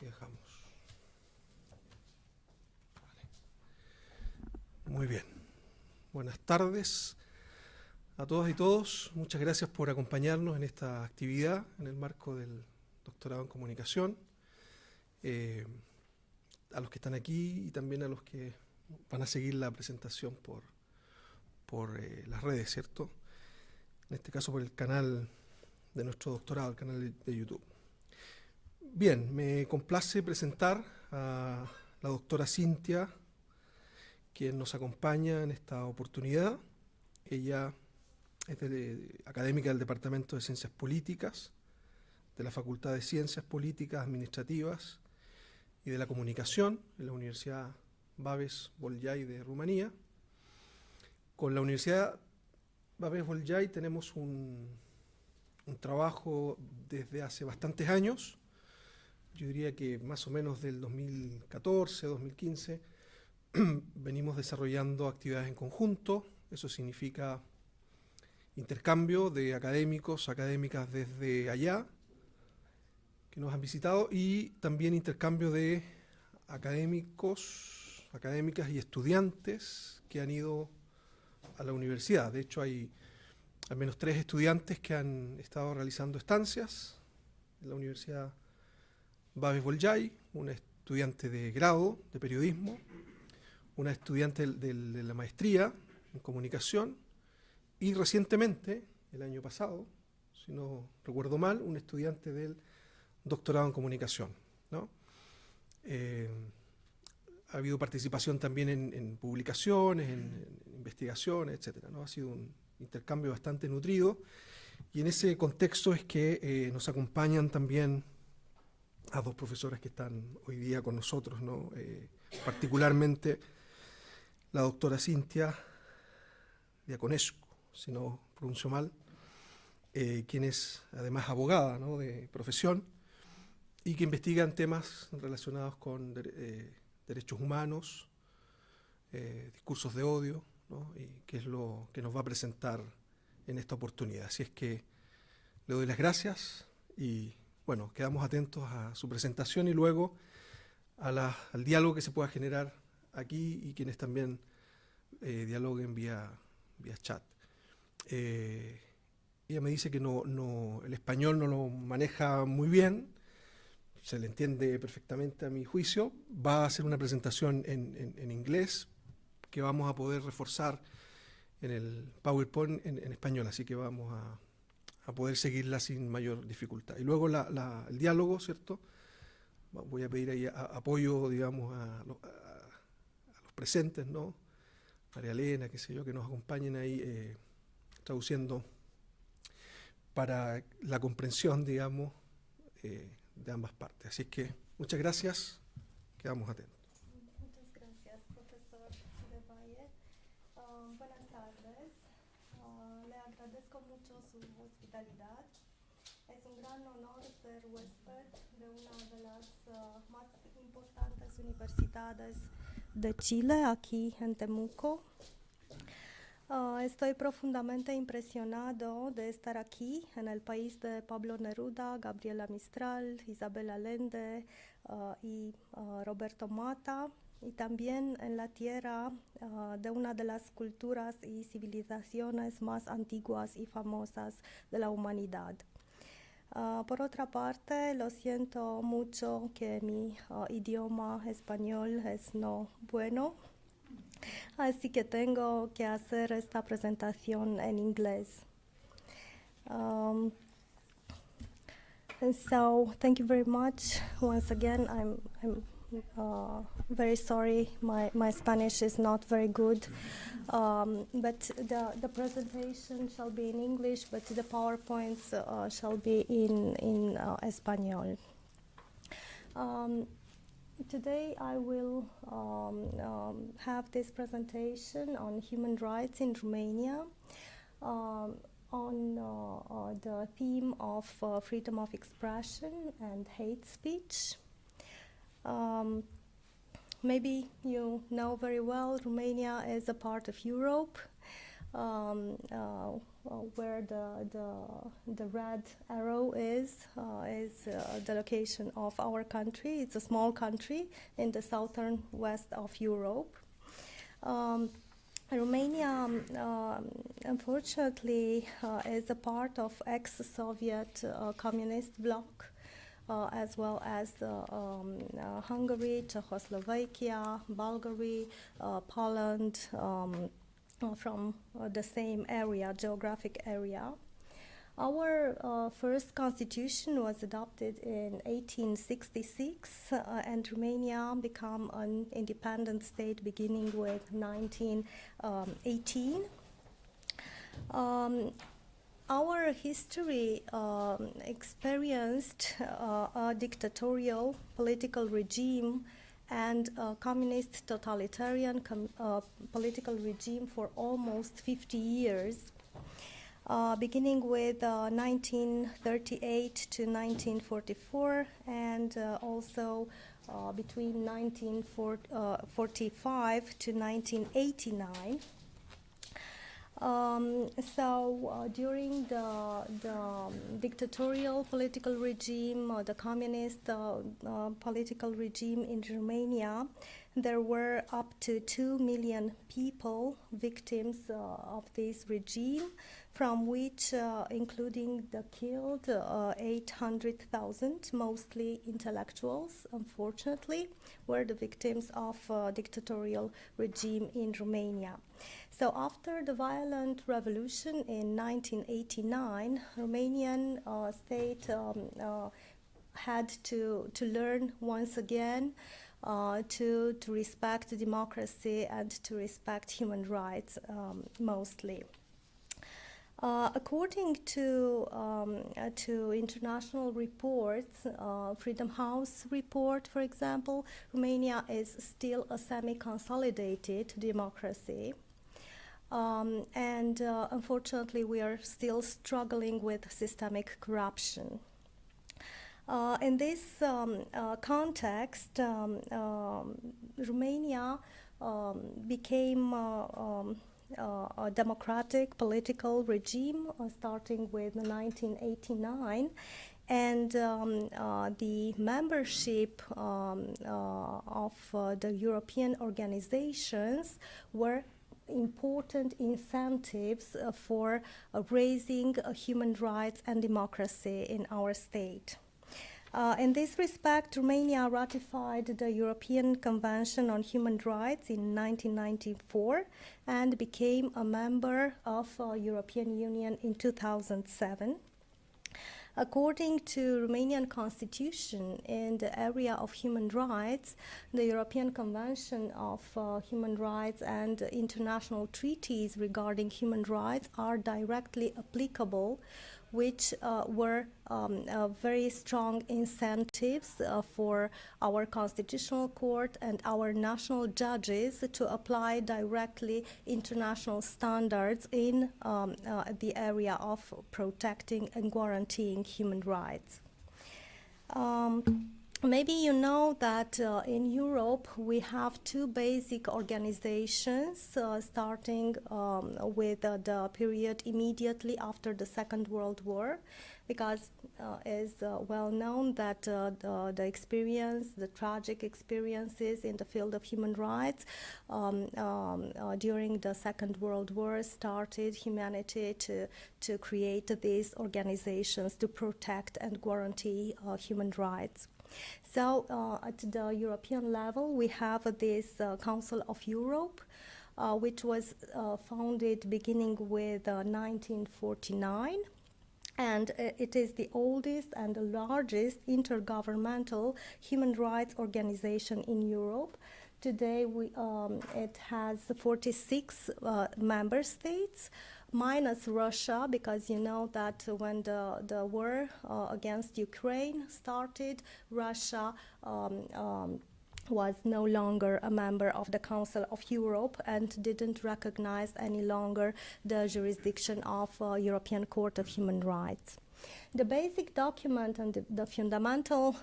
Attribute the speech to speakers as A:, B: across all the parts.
A: Y dejamos. Vale. Muy bien. Buenas tardes a todas y todos. Muchas gracias por acompañarnos en esta actividad en el marco del doctorado en comunicación. A los que están aquí y también a los que van a seguir la presentación por las redes, ¿cierto? En este caso por el canal de nuestro doctorado, el canal de YouTube. Bien, me complace presentar a la doctora Cintia, quien nos acompaña en esta oportunidad. Ella es académica del Departamento de Ciencias Políticas, de la Facultad de Ciencias Políticas Administrativas y de la Comunicación en la Universidad Babes-Bolyai de Rumanía. Con la Universidad Babes-Bolyai tenemos un trabajo desde hace bastantes años. Yo diría que más o menos del 2014, 2015, venimos desarrollando actividades en conjunto. Eso significa intercambio de académicos, académicas desde allá, que nos han visitado, y también intercambio de académicos, académicas y estudiantes que han ido a la universidad. De hecho, hay al menos 3 estudiantes que han estado realizando estancias en la Universidad Babes-Bolyai, una estudiante de grado de periodismo, una estudiante de la maestría en comunicación y recientemente, el año pasado, si no recuerdo mal, un estudiante del doctorado en comunicación, ¿no? Ha habido participación también en publicaciones, en investigaciones, etcétera, ¿no? Ha sido un intercambio bastante nutrido y en ese contexto es que nos acompañan también a 2 profesoras que están hoy día con nosotros, ¿no? Particularmente la doctora Cintia Diaconescu, si no pronuncio mal, quien es además abogada, ¿no? De profesión y que investiga en temas relacionados con derechos humanos, discursos de odio, ¿no? Y que es lo que nos va a presentar en esta oportunidad. Así es que le doy las gracias y bueno, quedamos atentos a su presentación y luego al diálogo que se pueda generar aquí y quienes también dialoguen vía chat. Ella me dice que el español no lo maneja muy bien, se le entiende perfectamente a mi juicio. Va a hacer una presentación en inglés que vamos a poder reforzar en el PowerPoint en español, así que vamos a poder seguirla sin mayor dificultad. Y luego el diálogo, ¿cierto? Voy a pedir ahí apoyo, digamos, a los presentes, ¿no? María Elena, qué sé yo, que nos acompañen ahí traduciendo para la comprensión, digamos, de ambas partes. Así es que muchas gracias, quedamos atentos.
B: Muchas gracias, profesor de Valle. Buenas tardes. Le agradezco mucho su hospitalidad. Es un gran honor ser huésped de una de las más importantes universidades de Chile, aquí en Temuco. Estoy profundamente impresionado de estar aquí, en el país de Pablo Neruda, Gabriela Mistral, Isabel Allende y Roberto Mata, y también en la tierra de una de las culturas y civilizaciones más antiguas y famosas de la humanidad. Por otra parte, lo siento mucho que mi idioma español es no bueno, así que tengo que hacer esta presentación en inglés. And so, thank you very much. Once again, I'm very sorry. My Spanish is not very good, but the presentation shall be in English, but the PowerPoints shall be in Espanol. Today I will have this presentation on human rights in Romania, on the theme of freedom of expression and hate speech. Maybe you know very well Romania is a part of Europe. where the red arrow is the location of our country. It's a small country in the southern west of Europe. Romania, unfortunately, is a part of ex-Soviet communist bloc, as well as Hungary, Czechoslovakia, Bulgaria, Poland, from the same area, geographic area. Our first constitution was adopted in 1866, and Romania became an independent state beginning with 1918. Our history experienced a dictatorial political regime and a communist totalitarian political regime for almost 50 years. Beginning with 1938 to 1944, and also between 1945 to 1989. During the dictatorial political regime, the communist political regime in Romania, there were up to 2 million people victims of this regime, from which, including the killed, 800,000, mostly intellectuals, unfortunately, were the victims of dictatorial regime in Romania. So after the violent revolution in 1989, Romanian state had to learn once again to respect democracy and to respect human rights, mostly. According to international reports, Freedom House report, for example, Romania is still a semi-consolidated democracy. And unfortunately, we are still struggling with systemic corruption. In this context, Romania became a democratic political regime starting with 1989, and the membership of the European organizations were important incentives for raising human rights and democracy in our state. In this respect, Romania ratified the European Convention on Human Rights in 1994 and became a member of the European Union in 2007. According to Romanian constitution, in the area of human rights, the European Convention of Human Rights and international treaties regarding human rights are directly applicable, which were very strong incentives for our constitutional court and our national judges to apply directly international standards in the area of protecting and guaranteeing human rights. Maybe you know that in Europe we have two basic organizations starting with the period immediately after the Second World War, because it's well known that the tragic experiences in the field of human rights during the Second World War started humanity to create these organizations to protect and guarantee human rights. So at the European level, we have this Council of Europe, which was founded beginning with 1949. And it is the oldest and the largest intergovernmental human rights organization in Europe. Today, it has 46 member states, minus Russia, because you know that when the war against Ukraine started, Russia was no longer a member of the Council of Europe and didn't recognize any longer the jurisdiction of European Court of Human Rights. The basic document and the fundamental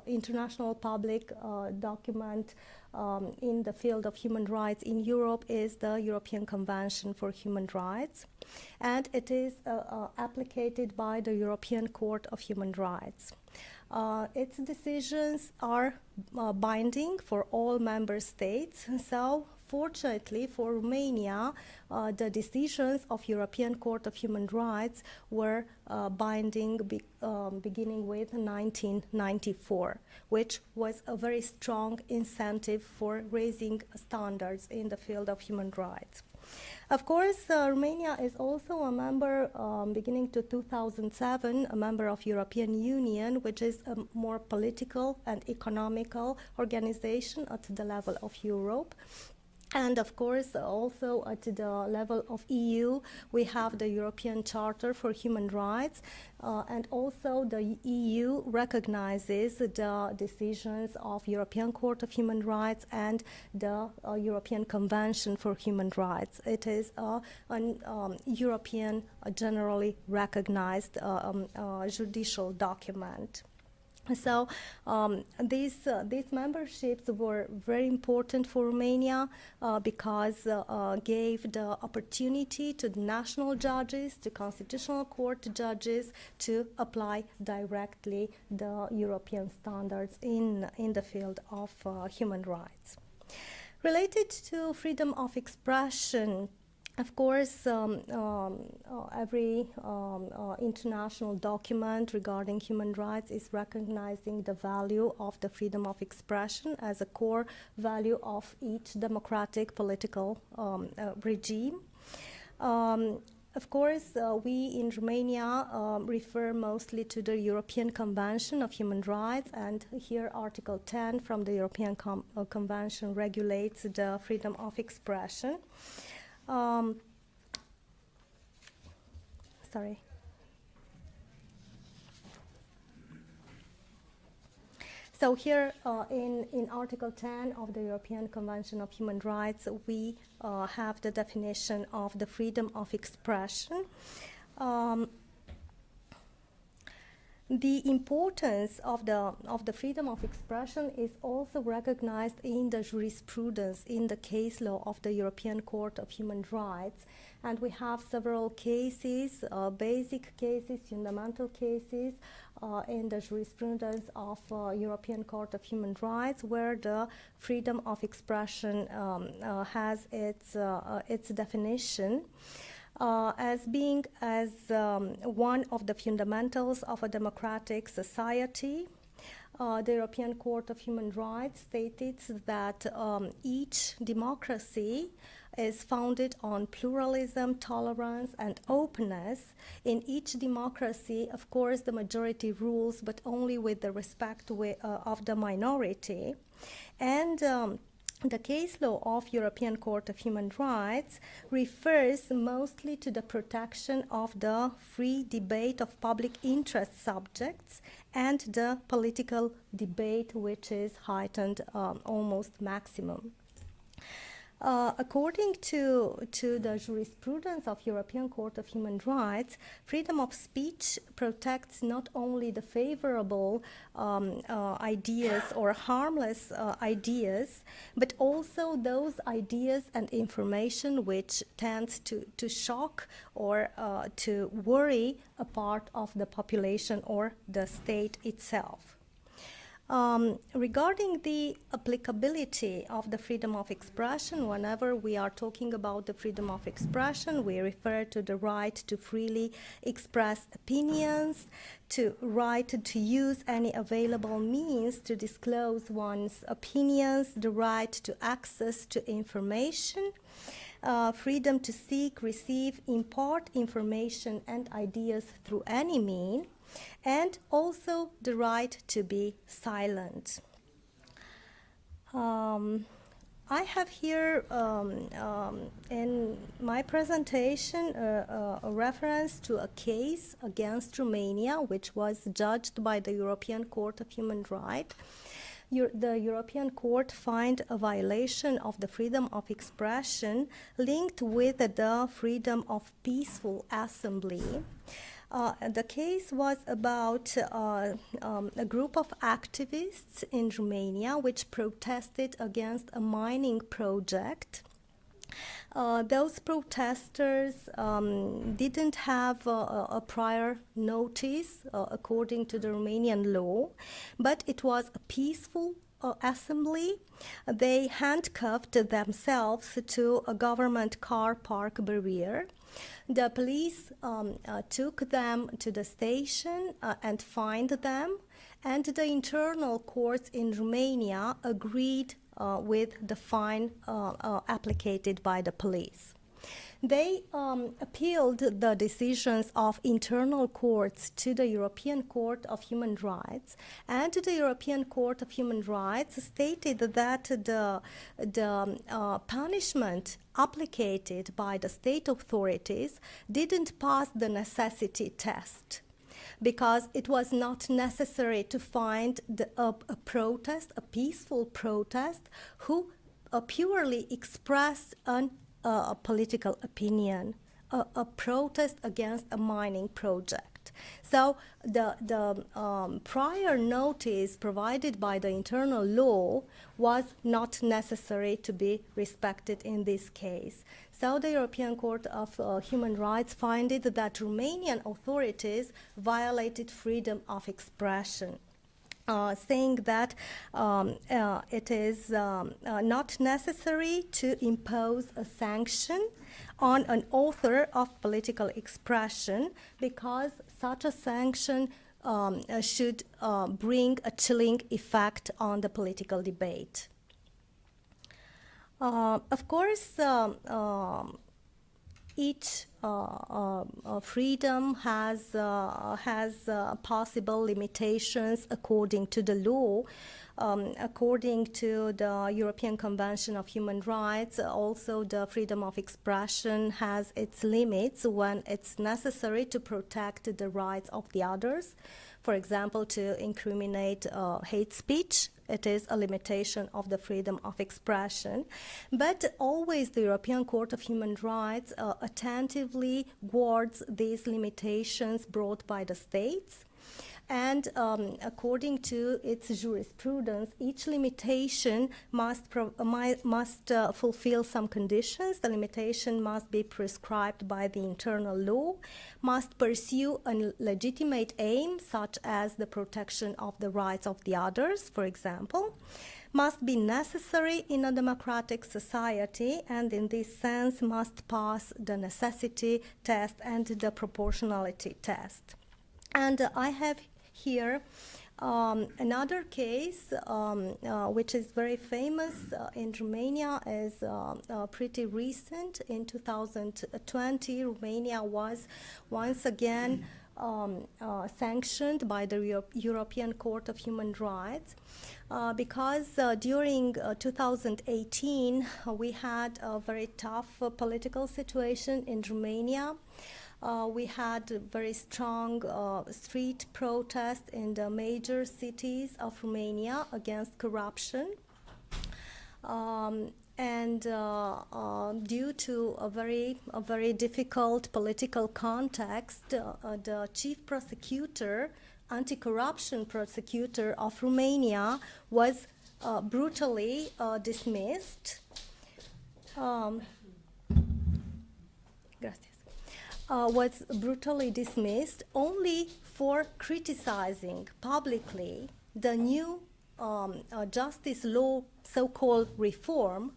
B: international public document in the field of human rights in Europe is the European Convention for Human Rights, and it is applied by the European Court of Human Rights. Its decisions are binding for all member states, so fortunately for Romania, the decisions of European Court of Human Rights were binding beginning with 1994, which was a very strong incentive for raising standards in the field of human rights. Of course, Romania is also a member, beginning to 2007, a member of European Union, which is a more political and economical organization at the level of Europe. And of course, also at the level of EU, we have the European Charter for Human Rights, and also the EU recognizes the decisions of European Court of Human Rights and the European Convention for Human Rights. It is a European, generally recognized judicial document. So these memberships were very important for Romania because gave the opportunity to the national judges, to constitutional court judges, to apply directly the European standards in the field of human rights. Related to freedom of expression, of course, every international document regarding human rights is recognizing the value of the freedom of expression as a core value of each democratic political regime. Of course, we in Romania refer mostly to the European Convention of Human Rights, and here Article 10 from the European Convention regulates the freedom of expression. Sorry. So here in Article 10 of the European Convention of Human Rights, we have the definition of the freedom of expression. The importance of the freedom of expression is also recognized in the jurisprudence, in the case law of the European Court of Human Rights. And we have several cases, basic cases, fundamental cases, in the jurisprudence of European Court of Human Rights, where the freedom of expression has its definition. As being one of the fundamentals of a democratic society. The European Court of Human Rights stated that each democracy is founded on pluralism, tolerance, and openness. In each democracy, of course, the majority rules, but only with the respect of the minority. And the case law of European Court of Human Rights refers mostly to the protection of the free debate of public interest subjects and the political debate, which is heightened almost maximum. According to the jurisprudence of European Court of Human Rights, freedom of speech protects not only the favorable ideas or harmless ideas, but also those ideas and information which tends to shock or to worry a part of the population or the state itself. Regarding the applicability of the freedom of expression, whenever we are talking about the freedom of expression, we refer to the right to freely express opinions, to right to use any available means to disclose one's opinions, the right to access to information, freedom to seek, receive, impart information and ideas through any means, and also the right to be silent. I have here in my presentation a reference to a case against Romania, which was judged by the European Court of Human Rights. The European Court found a violation of the freedom of expression linked with the freedom of peaceful assembly. The case was about a group of activists in Romania which protested against a mining project. Those protesters didn't have a prior notice according to the Romanian law, but it was a peaceful assembly. They handcuffed themselves to a government car park barrier. The police took them to the station and fined them, and the internal courts in Romania agreed with the fine applied by the police. They appealed the decisions of internal courts to the European Court of Human Rights, and the European Court of Human Rights stated that the punishment applied by the state authorities didn't pass the necessity test, because it was not necessary to find a protest, a peaceful protest, who purely expressed a political opinion, a protest against a mining project. So the prior notice provided by the internal law was not necessary to be respected in this case. So the European Court of Human Rights found that Romanian authorities violated freedom of expression. Saying that it is not necessary to impose a sanction on an author of political expression, because such a sanction should bring a chilling effect on the political debate. Of course, each freedom has possible limitations according to the law. According to the European Convention of Human Rights, also the freedom of expression has its limits when it's necessary to protect the rights of the others. For example, to incriminate hate speech, it is a limitation of the freedom of expression. But always the European Court of Human Rights attentively guards these limitations brought by the states. And according to its jurisprudence, each limitation must fulfill some conditions. The limitation must be prescribed by the internal law, must pursue a legitimate aim, such as the protection of the rights of the others, for example, must be necessary in a democratic society, and in this sense must pass the necessity test and the proportionality test. And I have here another case which is very famous in Romania, is pretty recent. In 2020, Romania was once again sanctioned by the European Court of Human Rights because during 2018 we had a very tough political situation in Romania. We had very strong street protests in the major cities of Romania against corruption. And due to a very difficult political context, the chief prosecutor, anti-corruption prosecutor of Romania, was brutally dismissed. Was brutally dismissed only for criticizing publicly the new justice law so-called reform,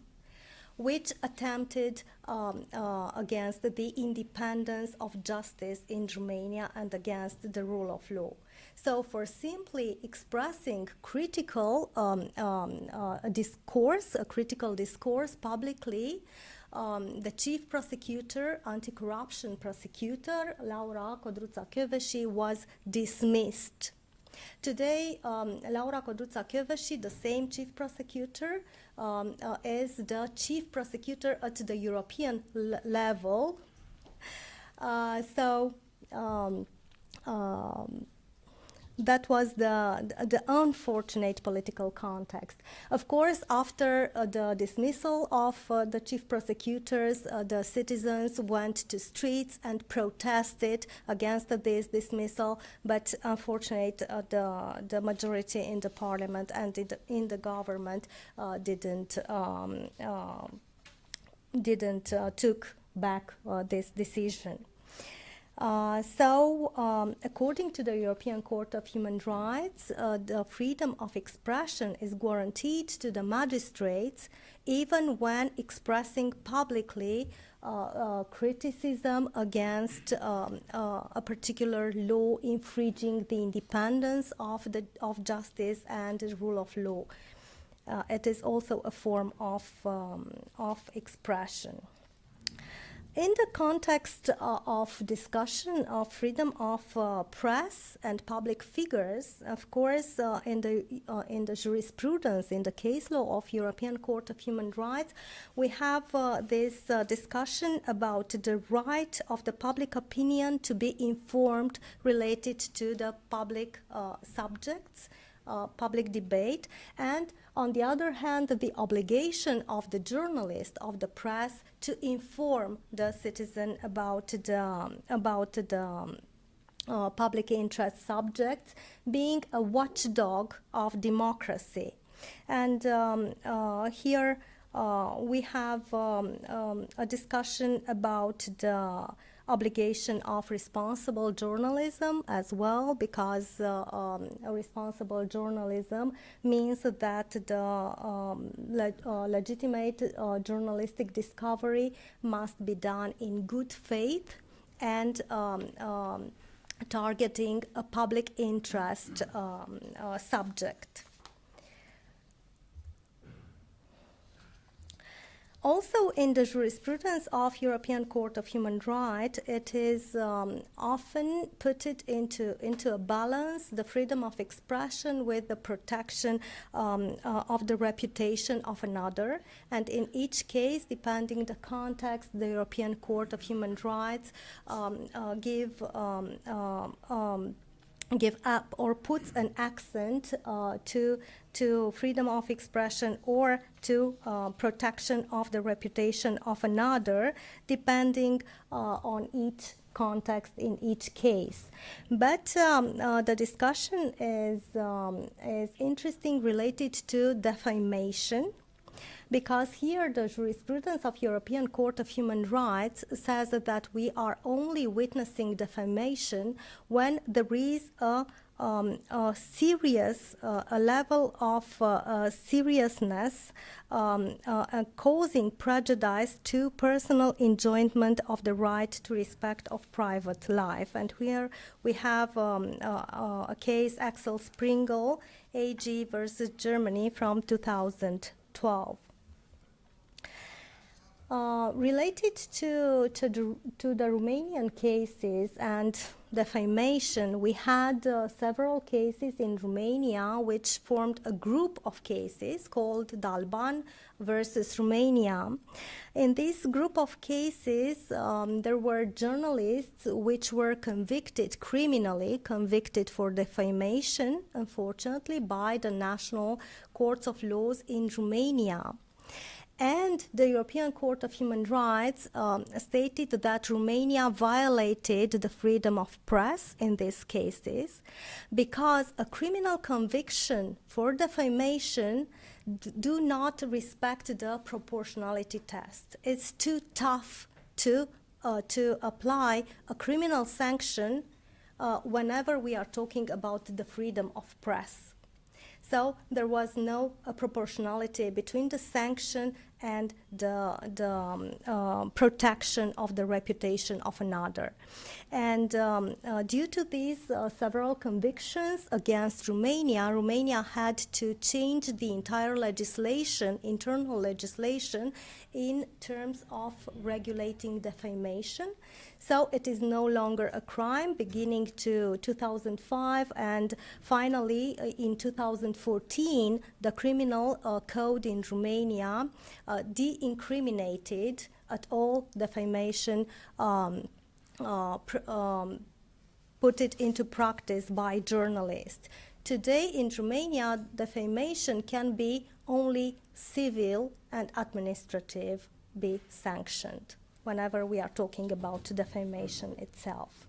B: which attempted against the independence of justice in Romania and against the rule of law. So for simply expressing critical critical discourse publicly, the chief prosecutor, anti-corruption prosecutor, Laura Codruța-Kövesi, was dismissed. Today, Laura Codruța-Kövesi, the same chief prosecutor, is the chief prosecutor at the European level. that was the unfortunate political context. Of course, after the dismissal of the chief prosecutors, the citizens went to streets and protested against this dismissal, but unfortunately, the majority in the parliament and in the government didn't took back this decision. According to the European Court of Human Rights, the freedom of expression is guaranteed to the magistrates even when expressing publicly criticism against a particular law infringing the independence of justice and the rule of law. It is also a form of expression. In the context of discussion of freedom of press and public figures, of course, in the jurisprudence, in the case law of European Court of Human Rights, we have this discussion about the right of the public opinion to be informed related to the public subjects, public debate, and on the other hand, the obligation of the journalist, of the press, to inform the citizen about the public interest subjects, being a watchdog of democracy. And here we have a discussion about the obligation of responsible journalism as well, because responsible journalism means that the legitimate journalistic discovery must be done in good faith and targeting a public interest subject. Also, in the jurisprudence of European Court of Human Rights, it is often put it into a balance, the freedom of expression with the protection of the reputation of another. And in each case, depending the context, the European Court of Human Rights give up or puts an accent to freedom of expression or to protection of the reputation of another, depending on each context in each case. But the discussion is interesting related to defamation, because here the jurisprudence of European Court of Human Rights says that we are only witnessing defamation when there is a serious, a level of seriousness causing prejudice to personal enjoyment of the right to respect of private life. And here we have a case, Axel Springel, AG versus Germany from 2012. Related to the Romanian cases and defamation, we had several cases in Romania which formed a group of cases called Dalban versus Romania. In this group of cases, there were journalists which were criminally convicted for defamation, unfortunately, by the national courts of laws in Romania. And the European Court of Human Rights stated that Romania violated the freedom of press in these cases because a criminal conviction for defamation do not respect the proportionality test. It's too tough to apply a criminal sanction whenever we are talking about the freedom of press. So there was no proportionality between the sanction and the protection of the reputation of another. And due to these several convictions against Romania, Romania had to change the entire legislation, internal legislation, in terms of regulating defamation. So it is no longer a crime beginning to 2005, and finally in 2014 the criminal code in Romania de-incriminated at all defamation put it into practice by journalists. Today in Romania, defamation can be only civil and administrative be sanctioned whenever we are talking about defamation itself.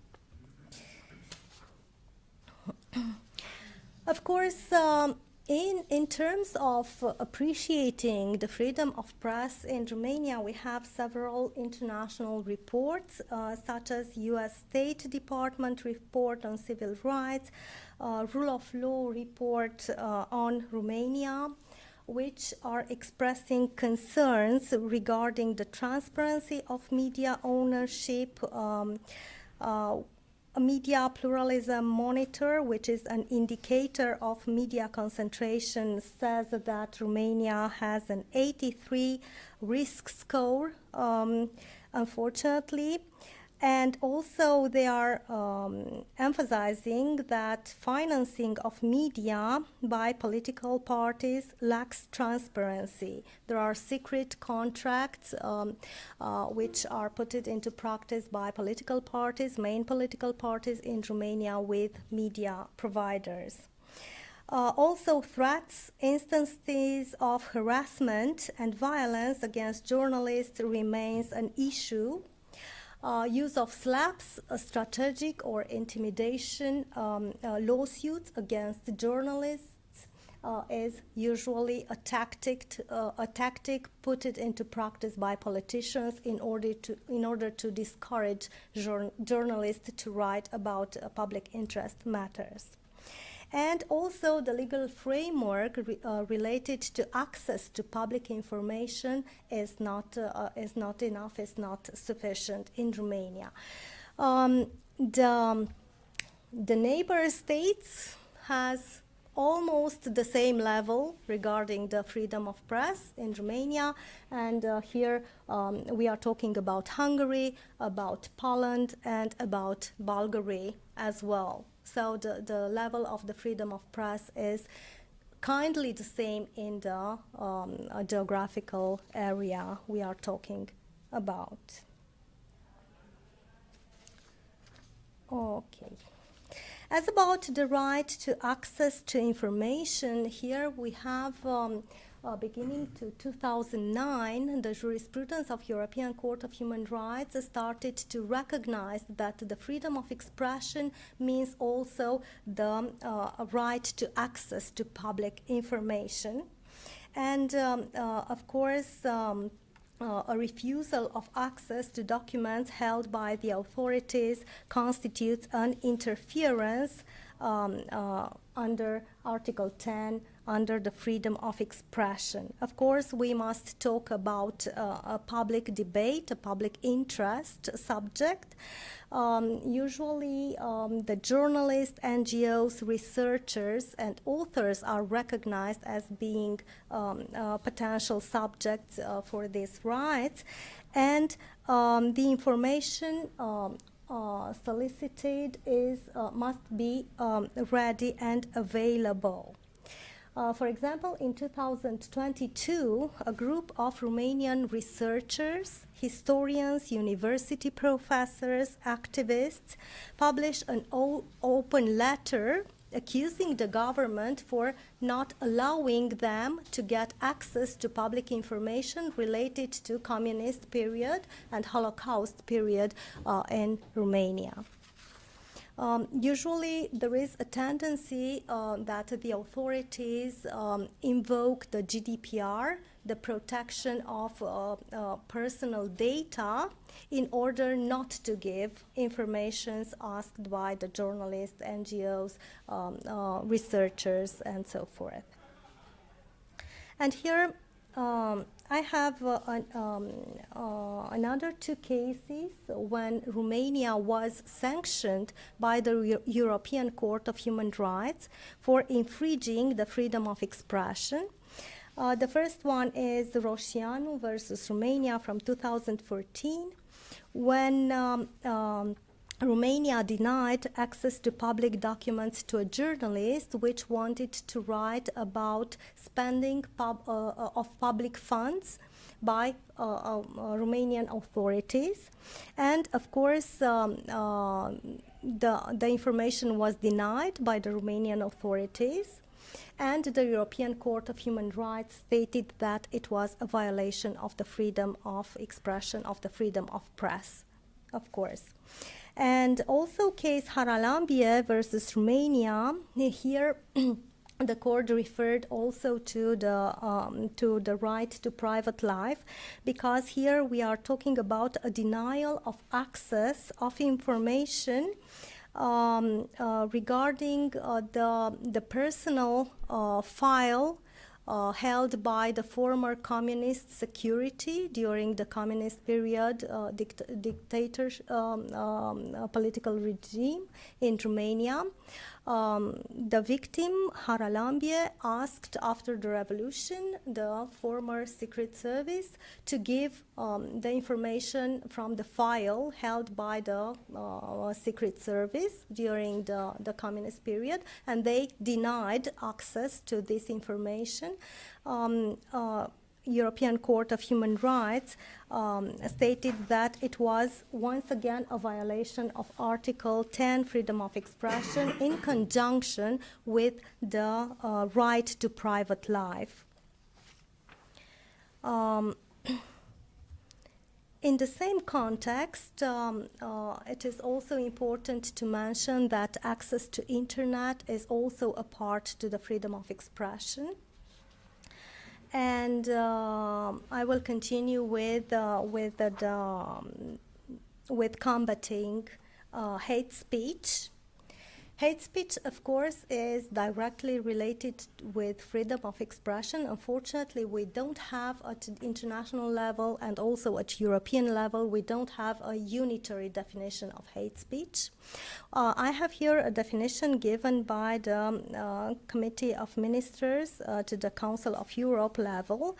B: Of course, in terms of appreciating the freedom of press in Romania, we have several international reports, such as U.S. State Department report on civil rights, rule of law report on Romania, which are expressing concerns regarding the transparency of media ownership. A media pluralism monitor, which is an indicator of media concentration, says that Romania has an 83 risk score, unfortunately. And also they are emphasizing that financing of media by political parties lacks transparency. There are secret contracts which are put into practice by political parties, main political parties in Romania, with media providers. Also, threats, instances of harassment and violence against journalists remains an issue. Use of slaps, strategic or intimidation lawsuits against journalists is usually a tactic put it into practice by politicians in order to discourage journalists to write about public interest matters. And also the legal framework related to access to public information is not enough, is not sufficient in Romania. The neighbor states has almost the same level regarding the freedom of press in Romania, and here we are talking about Hungary, about Poland, and about Bulgaria as well. So the level of the freedom of press is kindly the same in the geographical area we are talking about. Okay. As about the right to access to information, here we have beginning to 2009, the jurisprudence of European Court of Human Rights started to recognize that the freedom of expression means also the right to access to public information. And of course, a refusal of access to documents held by the authorities constitutes an interference under Article 10 under the freedom of expression. Of course, we must talk about a public debate, a public interest subject. Usually, the journalists, NGOs, researchers, and authors are recognized as being potential subjects for these rights, and the information solicited must be ready and available. For example, in 2022, a group of Romanian researchers, historians, university professors, activists published an open letter accusing the government for not allowing them to get access to public information related to communist period and Holocaust period in Romania. Usually there is a tendency that the authorities invoke the GDPR, the protection of personal data, in order not to give information asked by the journalists, NGOs, researchers, and so forth. And here I have another two cases when Romania was sanctioned by the European Court of Human Rights for infringing the freedom of expression. The first one is Roșianu versus Romania from 2014, when Romania denied access to public documents to a journalist which wanted to write about spending of public funds by Romanian authorities. And of course, the information was denied by the Romanian authorities, and the European Court of Human Rights stated that it was a violation of the freedom of expression, of the freedom of press, of course. And also case Haralambie versus Romania, here the court referred also to the right to private life, because here we are talking about a denial of access of information regarding the personal file held by the former communist security during the communist period political regime in Romania. The victim, Haralambie, asked after the revolution the former secret service to give the information from the file held by the secret service during the communist period, and they denied access to this information. European Court of Human Rights stated that it was once again a violation of Article 10, freedom of expression, in conjunction with the right to private life. In the same context, it is also important to mention that access to internet is also a part to the freedom of expression. And I will continue with combating hate speech. Hate speech, of course, is directly related with freedom of expression. Unfortunately, we don't have at international level and also at European level, we don't have a unitary definition of hate speech. I have here a definition given by the Committee of Ministers to the Council of Europe level,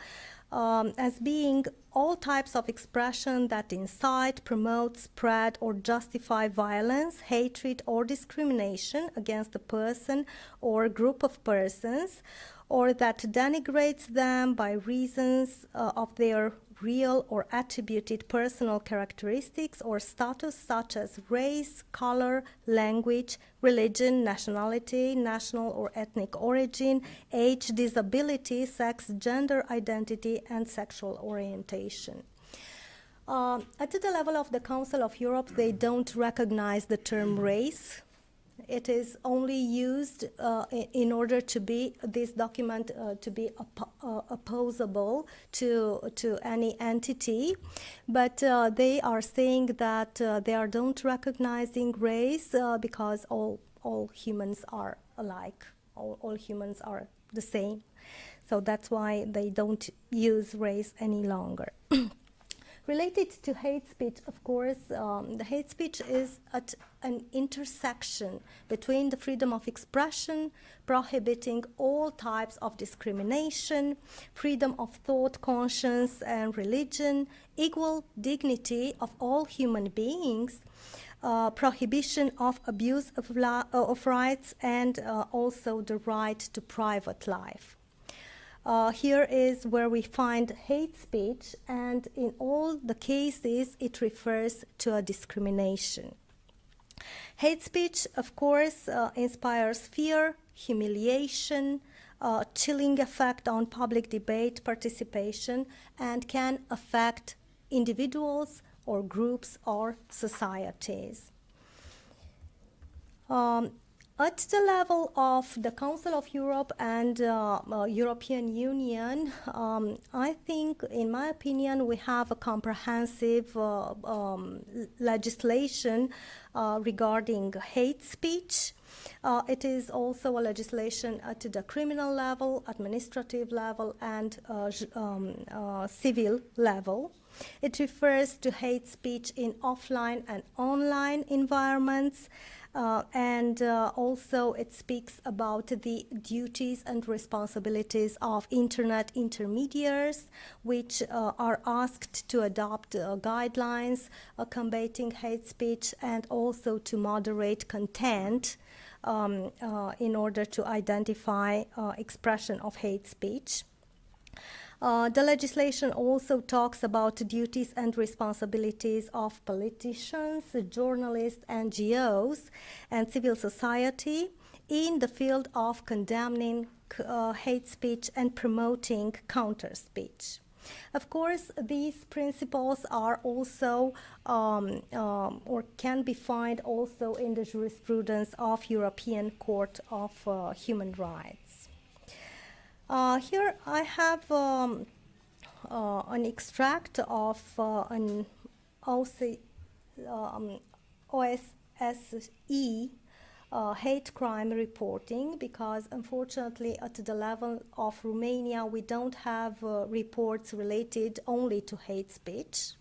B: as being all types of expression that incite, promote, spread, or justify violence, hatred, or discrimination against a person or group of persons, or that denigrates them by reasons of their real or attributed personal characteristics or status, such as race, color, language, religion, nationality, national or ethnic origin, age, disability, sex, gender identity, and sexual orientation. At the level of the Council of Europe, they don't recognize the term race. It is only used in order to be this document to be opposable to any entity, but they are saying that they are don't recognizing race because all humans are alike, all humans are the same. So that's why they don't use race any longer. Related to hate speech, of course, the hate speech is at an intersection between the freedom of expression, prohibiting all types of discrimination, freedom of thought, conscience, and religion, equal dignity of all human beings, prohibition of abuse of rights, and also the right to private life. Here is where we find hate speech, and in all the cases it refers to a discrimination. Hate speech, of course, inspires fear, humiliation, chilling effect on public debate participation, and can affect individuals or groups or societies. At the level of the Council of Europe and European Union, I think, in my opinion, we have a comprehensive legislation regarding hate speech. It is also a legislation at the criminal level, administrative level, and civil level. It refers to hate speech in offline and online environments. And also it speaks about the duties and responsibilities of internet intermediaries, which are asked to adopt guidelines combating hate speech and also to moderate content in order to identify expression of hate speech. The legislation also talks about duties and responsibilities of politicians, journalists, NGOs, and civil society in the field of condemning hate speech and promoting counter speech. Of course, these principles are also or can be found also in the jurisprudence of European Court of Human Rights. Here I have an extract of an OSCE hate crime reporting, because unfortunately at the level of Romania we don't have reports related only to hate speech.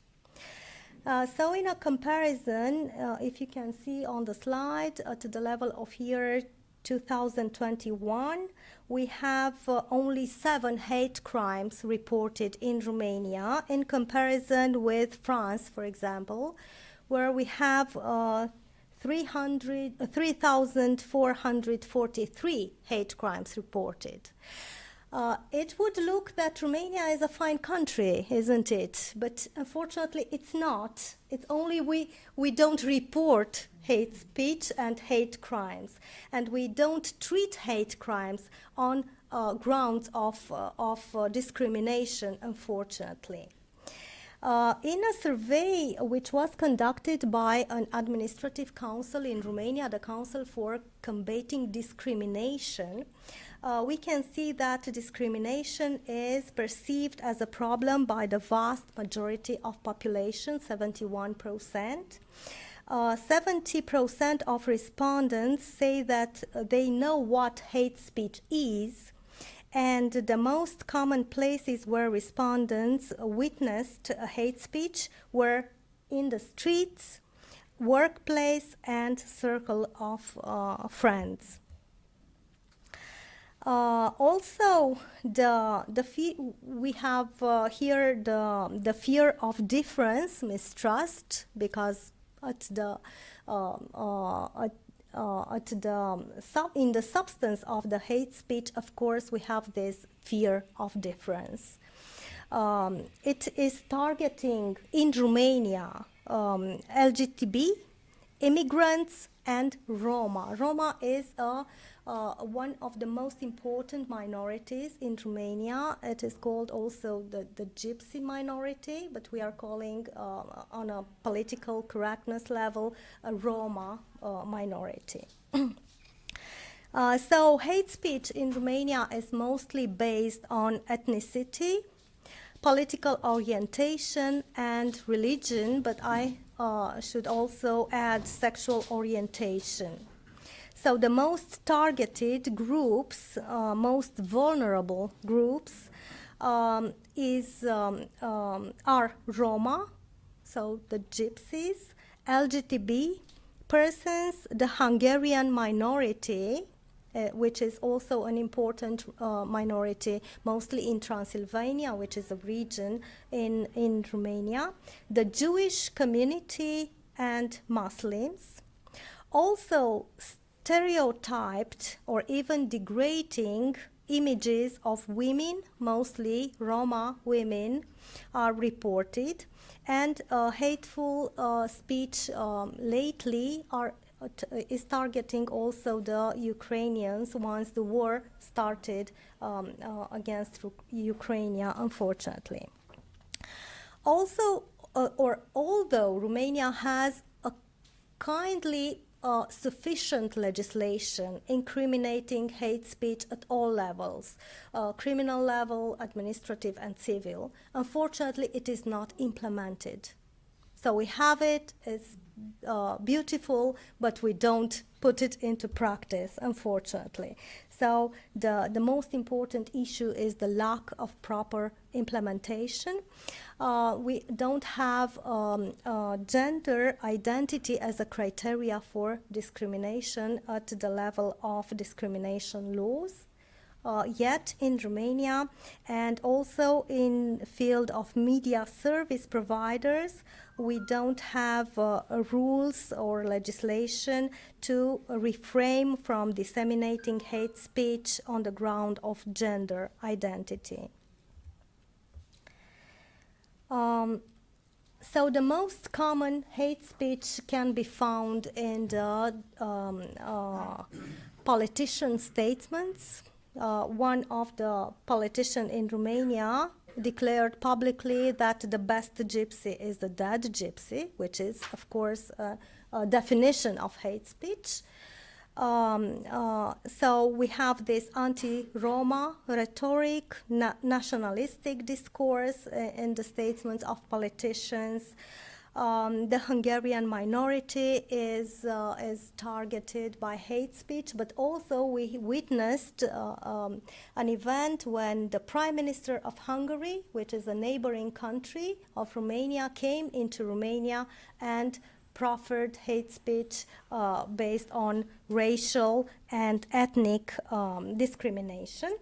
B: So in a comparison, if you can see on the slide, at the level of year 2021, we have only 7 hate crimes reported in Romania, in comparison with France, for example, where we have 3,443 hate crimes reported. It would look that Romania is a fine country, isn't it? But unfortunately, it's not. It's only we don't report hate speech and hate crimes, and we don't treat hate crimes on grounds of discrimination, unfortunately. In a survey which was conducted by an administrative council in Romania, the Council for Combating Discrimination, we can see that discrimination is perceived as a problem by the vast majority of population, 71%. 70% of respondents say that they know what hate speech is, and the most common places where respondents witnessed hate speech were in the streets, workplace, and circle of friends. Also, we have here the fear of difference, mistrust, because in the substance of the hate speech, of course, we have this fear of difference. It is targeting in Romania LGTB, immigrants, and Roma. Roma is one of the most important minorities in Romania. It is called also the gypsy minority, but we are calling on a political correctness level a Roma minority. So hate speech in Romania is mostly based on ethnicity, political orientation, and religion, but I should also add sexual orientation. So the most targeted groups, most vulnerable groups, are Roma, so the gypsies, LGTB persons, the Hungarian minority, which is also an important minority, mostly in Transylvania, which is a region in Romania, the Jewish community, and Muslims. Also, stereotyped or even degrading images of women, mostly Roma women, are reported, and hateful speech lately is targeting also the Ukrainians once the war started against Ukraine, unfortunately. Also, although Romania has a kindly sufficient legislation incriminating hate speech at all levels, criminal level, administrative, and civil, unfortunately it is not implemented. So we have it, it's beautiful, but we don't put it into practice, unfortunately. So the most important issue is the lack of proper implementation. We don't have gender identity as a criteria for discrimination at the level of discrimination laws. Yet in Romania, and also in the field of media service providers, we don't have rules or legislation to refrain from disseminating hate speech on the ground of gender identity. So the most common hate speech can be found in the politician statements. One of the politicians in Romania declared publicly that the best gypsy is the dead gypsy, which is, of course, a definition of hate speech. So we have this anti-Roma rhetoric, nationalistic discourse in the statements of politicians. The Hungarian minority is targeted by hate speech, but also we witnessed an event when the Prime Minister of Hungary, which is a neighboring country of Romania, came into Romania and proffered hate speech based on racial and ethnic discrimination.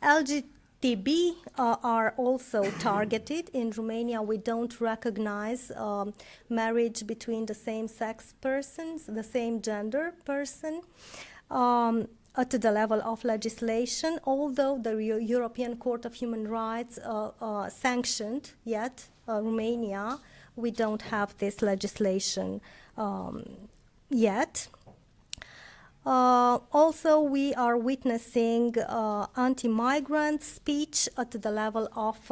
B: LGTB are also targeted. In Romania, we don't recognize marriage between the same-sex persons, the same gender person, at the level of legislation, although the European Court of Human Rights sanctioned yet Romania. We don't have this legislation yet. Also, we are witnessing anti-migrant speech at the level of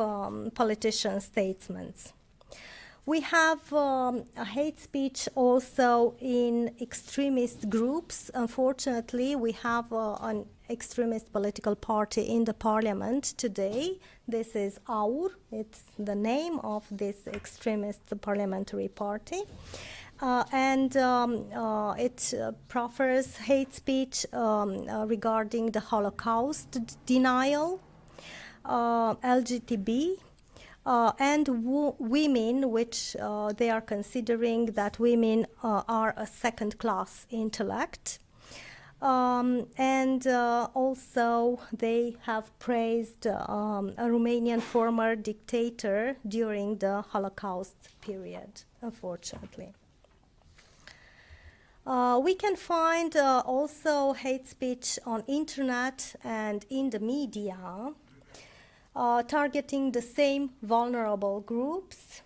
B: politician statements. We have a hate speech also in extremist groups. Unfortunately, we have an extremist political party in the parliament today. This is AUR. It's the name of this extremist parliamentary party. And it proffers hate speech regarding the Holocaust denial, LGTB, and women, which they are considering that women are a second-class intellect. And also they have praised a Romanian former dictator during the Holocaust period, unfortunately. We can find also hate speech on internet and in the media, targeting the same vulnerable groups.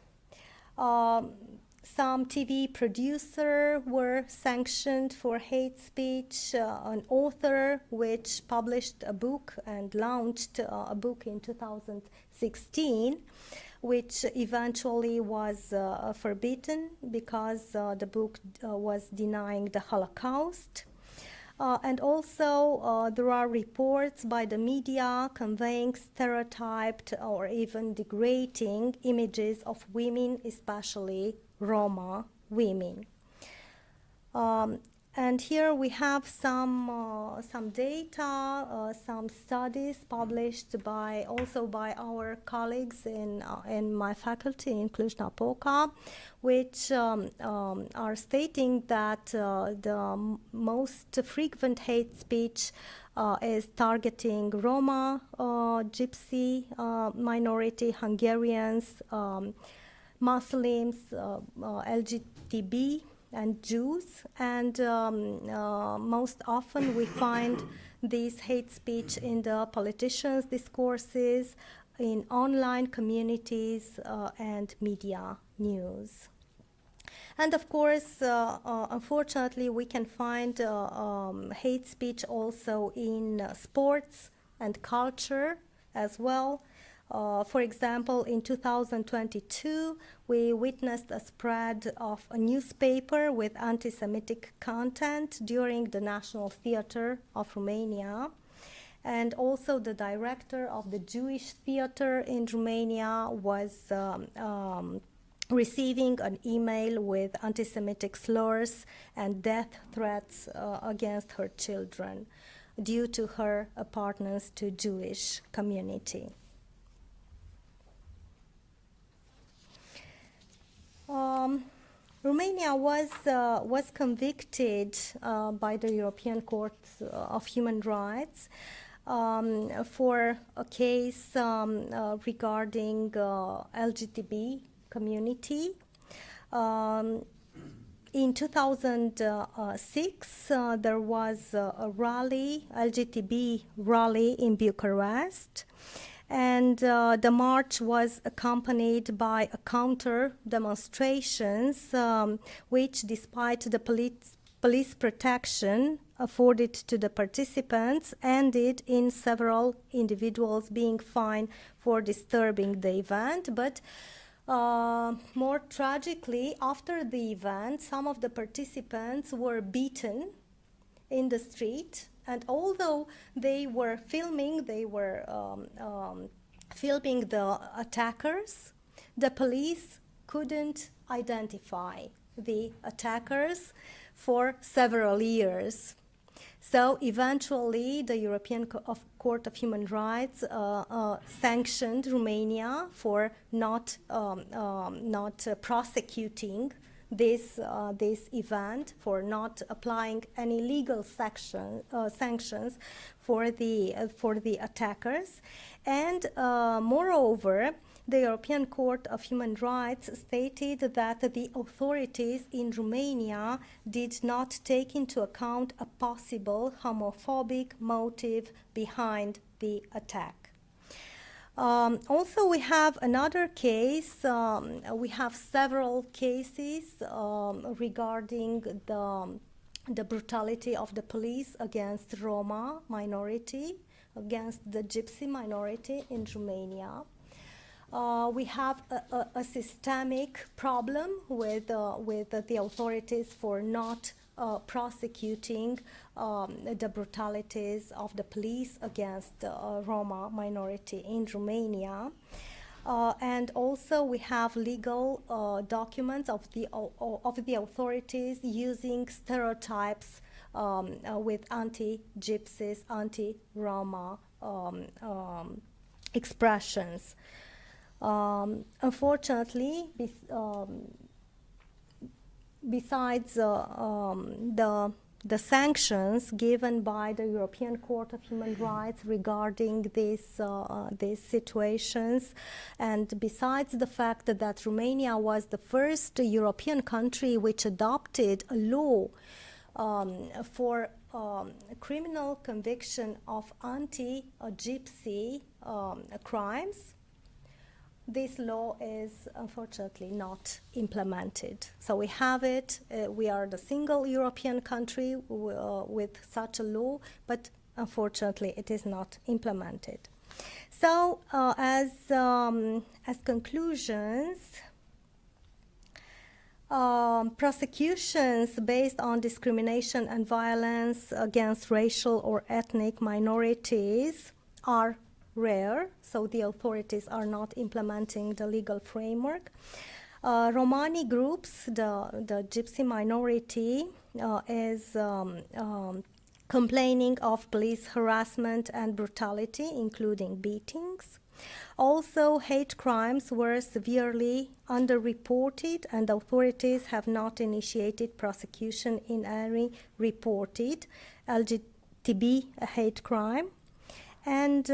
B: Some TV producers were sanctioned for hate speech. An author which published a book and launched a book in 2016, which eventually was forbidden because the book was denying the Holocaust. And also there are reports by the media conveying stereotyped or even degrading images of women, especially Roma women. And here we have some data, some studies published also by our colleagues in my faculty in Cluj-Napoca, which are stating that the most frequent hate speech is targeting Roma, Gypsy minority, Hungarians, Muslims, LGTB, and Jews, and most often we find this hate speech in the politicians' discourses, in online communities, and media news. And of course, unfortunately, we can find hate speech also in sports and culture as well. For example, in 2022, we witnessed a spread of a newspaper with anti-Semitic content during the National Theatre of Romania. And also the director of the Jewish theater in Romania was receiving an email with anti-Semitic slurs and death threats against her children due to her appartenance to Jewish community. Romania was convicted by the European Court of Human Rights for a case regarding LGTB community. In 2006, there was a rally, LGTB rally in Bucharest. And the march was accompanied by a counter demonstrations, which, despite the police protection afforded to the participants, ended in several individuals being fined for disturbing the event. But more tragically, after the event, some of the participants were beaten in the street, and although they were filming the attackers, the police couldn't identify the attackers for several years. So eventually, the European Court of Human Rights sanctioned Romania for not prosecuting this event, for not applying any legal sanctions for the attackers, and moreover, the European Court of Human Rights stated that the authorities in Romania did not take into account a possible homophobic motive behind the attack. Also, we have another case. We have several cases regarding the brutality of the police against Roma minority, against the Gypsy minority in Romania. We have a systemic problem with the authorities for not prosecuting the brutalities of the police against Roma minority in Romania. And also we have legal documents of the authorities using stereotypes with anti-Gypsies, anti-Roma expressions. Unfortunately, besides the sanctions given by the European Court of Human Rights regarding these situations, and besides the fact that Romania was the first European country which adopted a law for criminal conviction of anti-Gypsy crimes, this law is unfortunately not implemented. So we have it, we are the single European country with such a law, but unfortunately it is not implemented. So as conclusions, prosecutions based on discrimination and violence against racial or ethnic minorities are rare, so the authorities are not implementing the legal framework. Romani groups, the Gypsy minority, is complaining of police harassment and brutality, including beatings. Also, hate crimes were severely underreported, and authorities have not initiated prosecution in any reported LGTB hate crime. And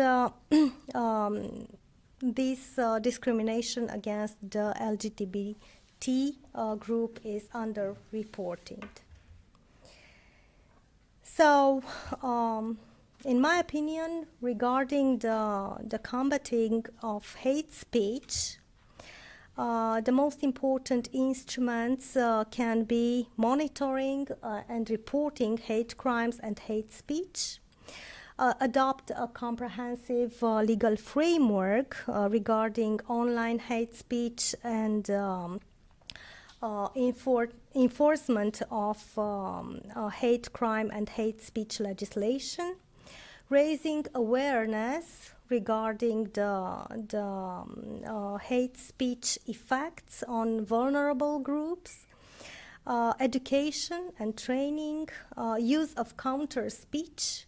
B: this discrimination against the LGBT group is underreported. So, in my opinion, regarding the combating of hate speech, the most important instruments can be monitoring and reporting hate crimes and hate speech. Adopt a comprehensive legal framework regarding online hate speech and enforcement of hate crime and hate speech legislation, raising awareness regarding the hate speech effects on vulnerable groups, education and training, use of counter speech,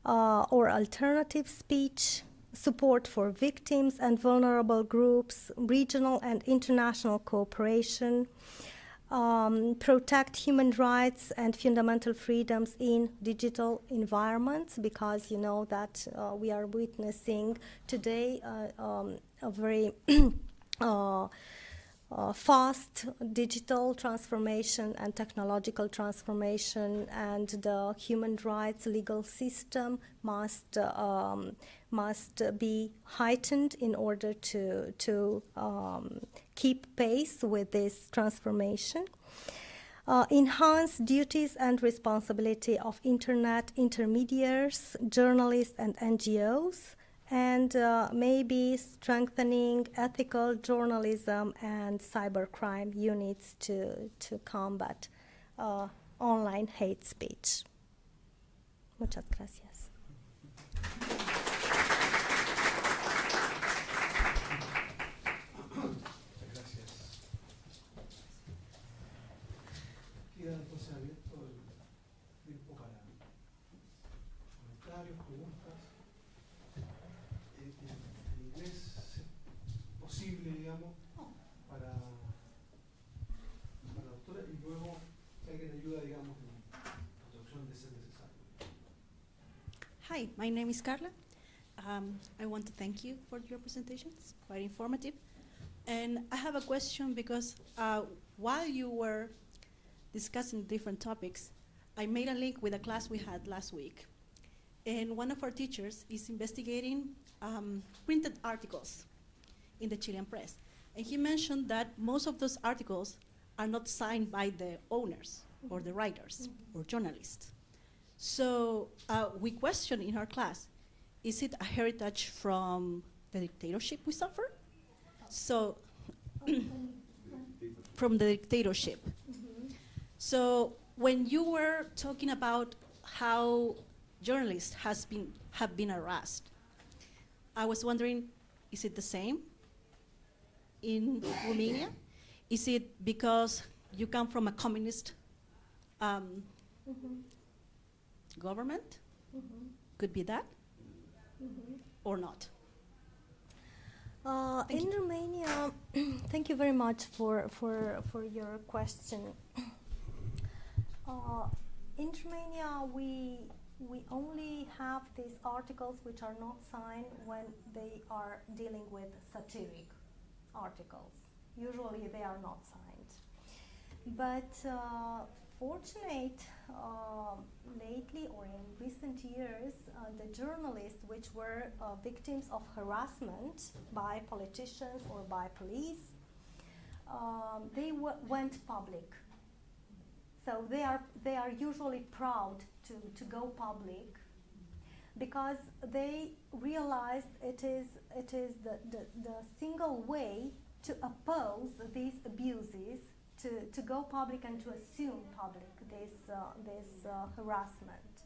B: or alternative speech, support for victims and vulnerable groups, regional and international cooperation, protect human rights and fundamental freedoms in digital environments, because you know that we are witnessing today a very fast digital transformation and technological transformation, and the human rights legal system must be heightened in order to keep pace with this transformation. Enhance duties and responsibility of internet intermediaries, journalists and NGOs, and maybe strengthening ethical journalism and cybercrime units to combat online hate speech. Muchas gracias.
A: Queda entonces abierto el tiempo para comentarios, preguntas. En inglés es posible, digamos, para la doctora, y luego si alguien ayuda, digamos, en la traducción de ser necesario.
C: Hi, my name is Carla. I want to thank you for your presentation. It's quite informative. And I have a question because while you were discussing different topics, I made a link with a class we had last week. And one of our teachers is investigating printed articles in the Chilean press. And he mentioned that most of those articles are not signed by the owners or the writers or journalists. So we question in our class, is it a heritage from the dictatorship we suffer? So, from the dictatorship. So when you were talking about how journalists have been harassed, I was wondering, is it the same in Romania? Is it because you come from a communist government? Could be that, or not?
B: In Romania, thank you very much for your question. In Romania, we only have these articles which are not signed when they are dealing with satiric articles. Usually they are not signed. But fortunate, lately or in recent years, the journalists which were victims of harassment by politicians or by police, they went public. So they are usually proud to go public because they realized it is the single way to oppose these abuses, to go public and to assume public this harassment.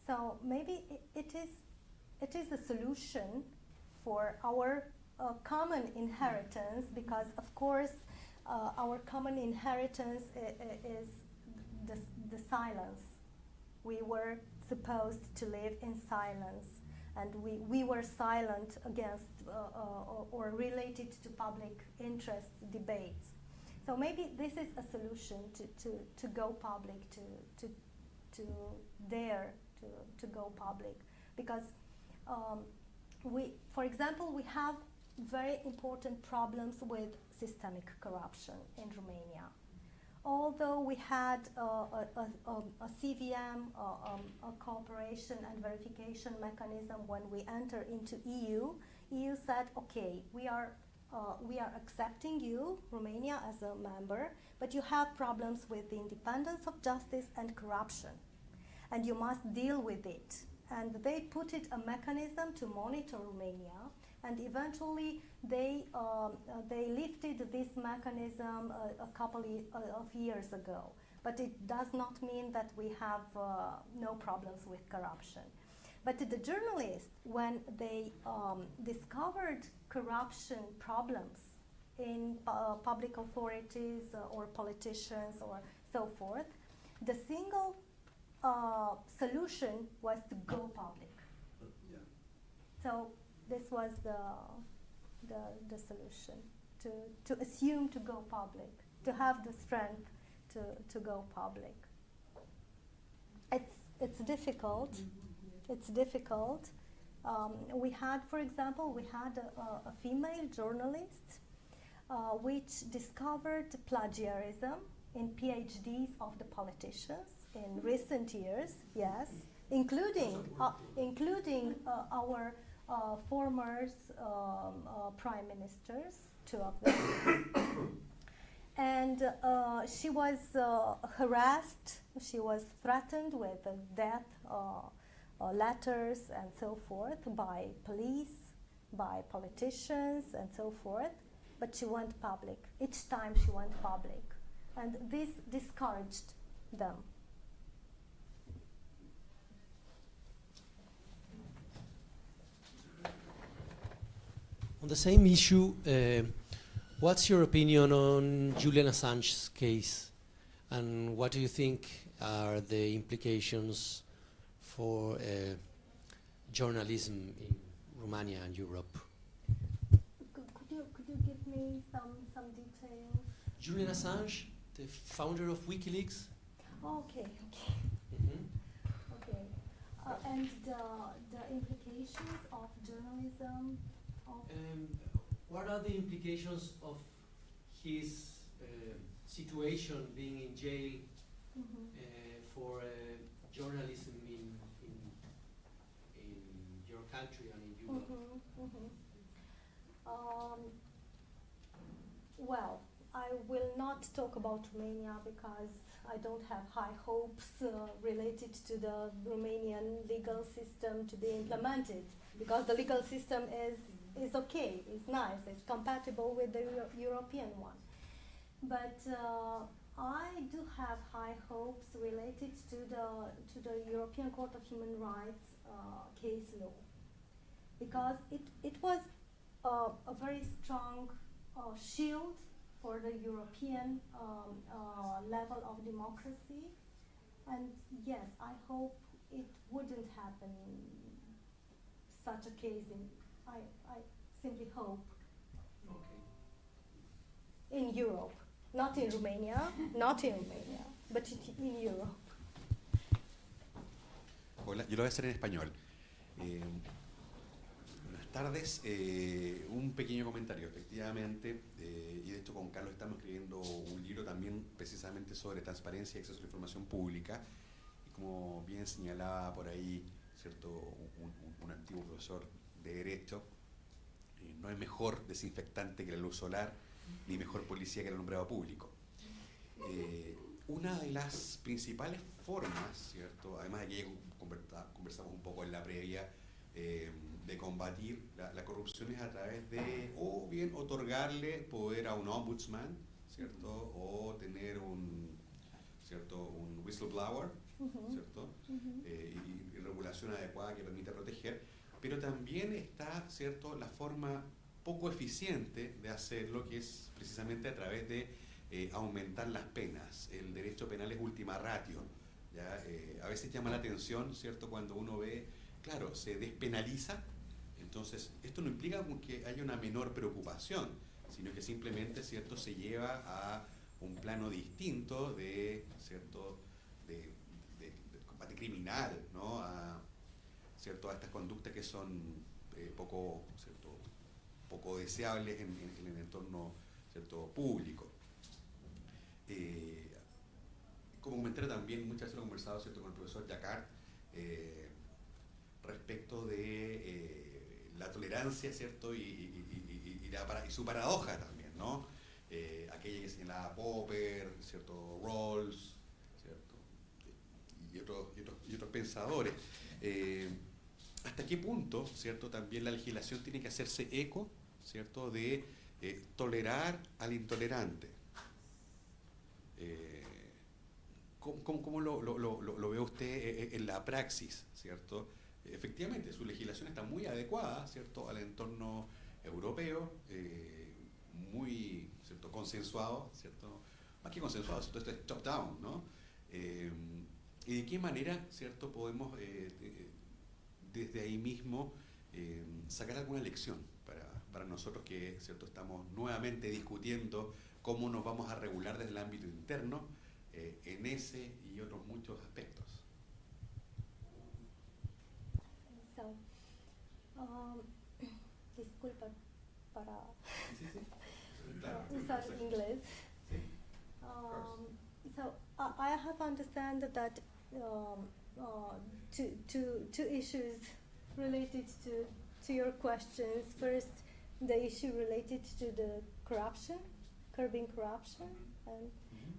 B: So maybe it is a solution for our common inheritance, because of course our common inheritance is the silence. We were supposed to live in silence, and we were silent against or related to public interest debates. So maybe this is a solution to go public, to dare to go public, because for example, we have very important problems with systemic corruption in Romania. Although we had a CVM, a cooperation and verification mechanism when we enter into EU said, okay, we are accepting you, Romania, as a member, but you have problems with the independence of justice and corruption, and you must deal with it. And they put it a mechanism to monitor Romania, and eventually they lifted this mechanism a couple of years ago. But it does not mean that we have no problems with corruption. But the journalists, when they discovered corruption problems in public authorities or politicians or so forth, the single solution was to go public.
A: Yeah.
B: So this was the solution, to assume to go public, to have the strength to go public. It's difficult. It's difficult. We had, for example, a female journalist which discovered plagiarism in PhDs of the politicians in recent years, yes, including our former prime ministers, two of them. And she was harassed, she was threatened with death letters and so forth by police, by politicians and so forth, but she went public. Each time she went public. And this discouraged them.
D: On the same issue, what's your opinion on Julian Assange's case? And what do you think are the implications for journalism in Romania and Europe?
B: Could you give me some details?
D: Julian Assange, the founder of WikiLeaks.
B: Okay.
D: Mm-hmm.
B: Okay. And the implications of journalism.
D: What are the implications of his situation being in jail for journalism in your country and in Europe?
B: Well, I will not talk about Romania because I don't have high hopes related to the Romanian legal system to be implemented, because the legal system is okay, it's nice, it's compatible with the European one. But I do have high hopes related to the European Court of Human Rights case law, because it was a very strong shield for the European level of democracy. And yes, I hope it wouldn't happen such a case I simply hope.
D: Okay.
B: In Europe, not in Romania, but in Europe.
E: Hola, yo lo voy a hacer en español. Buenas tardes. Un pequeño comentario. Efectivamente, y de hecho con Carlos estamos escribiendo un libro también precisamente sobre transparencia y acceso a la información pública. Y como bien señalaba por ahí, ¿cierto? Un antiguo profesor de Derecho, no hay mejor desinfectante que la luz solar, ni mejor policía que el alumbrado público. Una de las principales formas, ¿cierto? Además de que ya conversamos un poco en la previa, de combatir la corrupción es a través de, o bien otorgarle poder a un ombudsman, ¿cierto? O tener un whistleblower, ¿cierto? Y regulación adecuada que permita proteger. Pero también está, ¿cierto?, la forma poco eficiente de hacerlo, que es precisamente a través de aumentar las penas. El derecho penal es ultima ratio, ¿ya? A veces llama la atención, ¿cierto?, cuando uno ve, claro, se despenaliza, entonces esto no implica que haya una menor preocupación, sino que simplemente, ¿cierto?, se lleva a un plano distinto de, ¿cierto?, de combate criminal, ¿no?, ¿cierto?, a estas conductas que son poco deseables en el entorno, ¿cierto?, público. Como comentario también, muchas veces lo he conversado, ¿cierto?, con el profesor Jacquard respecto de la tolerancia, ¿cierto?, y su paradoja también, ¿no? Aquella que señalaba Popper, ¿cierto?, Rawls, ¿cierto?, y otros pensadores. ¿Hasta qué punto, ¿cierto?, también la legislación tiene que hacerse eco, ¿cierto?, de tolerar al intolerante? ¿Cómo lo ve usted en la praxis, ¿cierto? Efectivamente, su legislación está muy adecuada, ¿cierto?, al entorno europeo, muy, ¿cierto?, consensuado, ¿cierto? Más que consensuado, ¿cierto? Esto es top-down, ¿no? ¿Y de qué manera, ¿cierto?, podemos desde ahí mismo sacar alguna lección para nosotros que, ¿cierto?, estamos nuevamente discutiendo cómo nos vamos a regular desde el ámbito interno en ese y otros muchos aspectos?
B: Disculpa para...
E: Sí. Claro,
B: usar
E: perfecto.
B: inglés.
E: Sí, course.
B: So I have understand that two issues related to your questions. First, the issue related to the corruption, curbing corruption,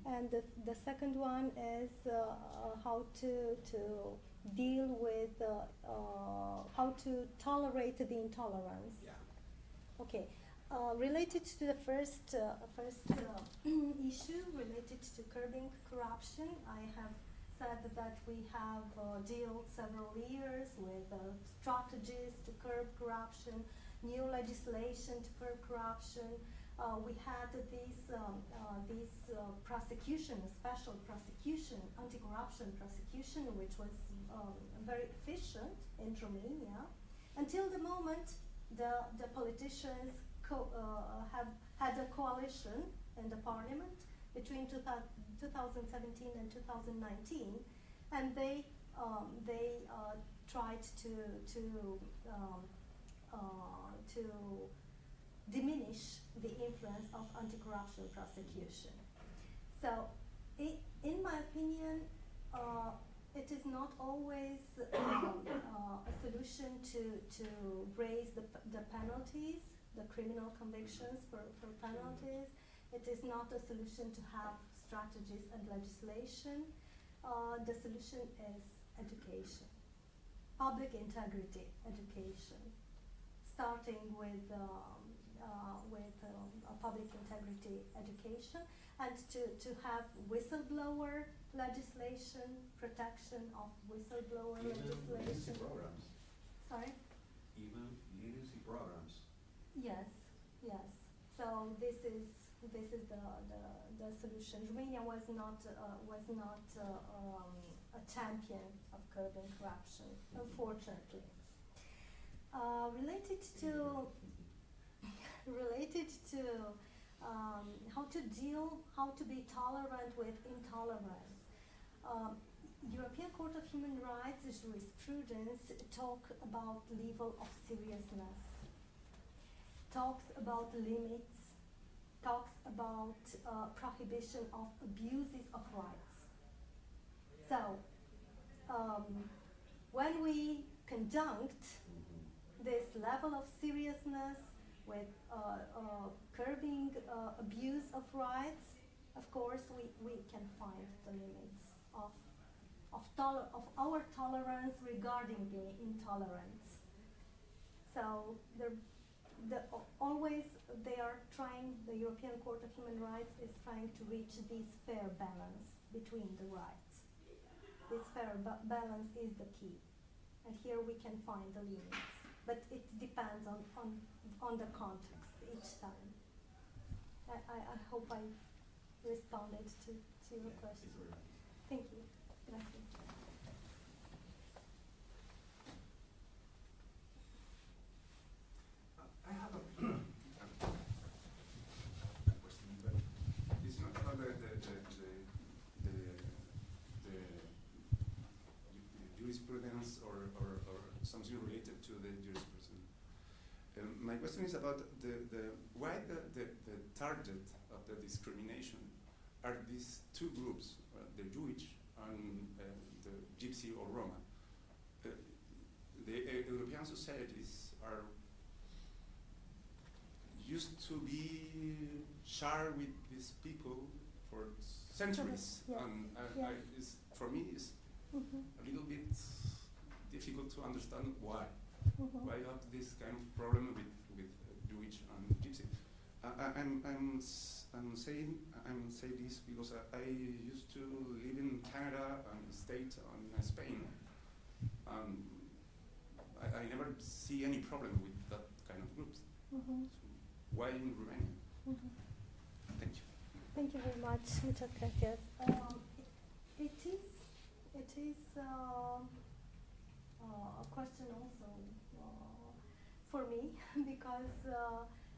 B: and the second one is how to deal with how to tolerate the intolerance.
E: Yeah.
B: Okay. Related to the first issue related to curbing corruption, I have said that we have dealt several years with strategies to curb corruption, new legislation to curb corruption. We had this prosecution, special prosecution, anti-corruption prosecution, which was very efficient in Romania, until the moment the politicians have had a coalition in the parliament between 2017 and 2019, and they tried to diminish the influence of anti-corruption prosecution. So, in my opinion, it is not always a solution to raise the penalties, the criminal convictions for penalties. It is not a solution to have strategies and legislation. The solution is education, public integrity education, starting with public integrity education, and to have whistleblower legislation, protection of whistleblower legislation.
E: Literacy programs.
B: Sorry?
E: Even literacy programs.
B: Yes, yes. So this is the solution. Romania was not a champion of curbing corruption, unfortunately. Related to how to be tolerant with intolerance. European Court of Human Rights jurisprudence talk about level of seriousness, talks about limits, talks about prohibition of abuses of rights. So, when we conjunct this level of seriousness with curbing abuse of rights, of course we can find the limits of our tolerance regarding the intolerance. So always they are trying, the European Court of Human Rights is trying to reach this fair balance between the rights. This fair balance is the key, and here we can find the limits, but it depends on the context each time. I hope I responded to your question. Thank you. Gracias.
F: I have a question, but it's not about the jurisprudence or something related to the jurisprudence. My question is about why the target of the discrimination are these two groups, the Jewish and the Gypsy or Roma. The European societies are used to be shared with these people for centuries,
B: Yes.
F: And for me it's a little bit difficult to understand why you have this kind of problem with Jewish and Gypsy. I'm saying this because I used to live in Canada and States and Spain. I never see any problem with that kind of groups. So why in Romania? Thank you.
B: Thank you very much. Muchas gracias. It is a question also for me because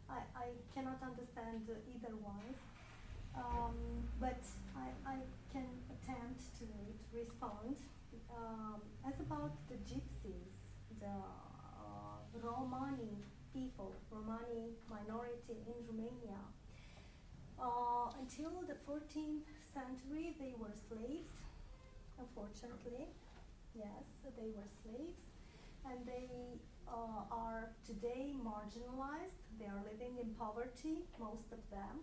B: I cannot understand either one. But I can attempt to respond. As about the Gypsies, the Romani people, Romani minority in Romania, Until the 14th century, they were slaves, unfortunately. Yes, they were slaves. And they are today marginalized. They are living in poverty, most of them.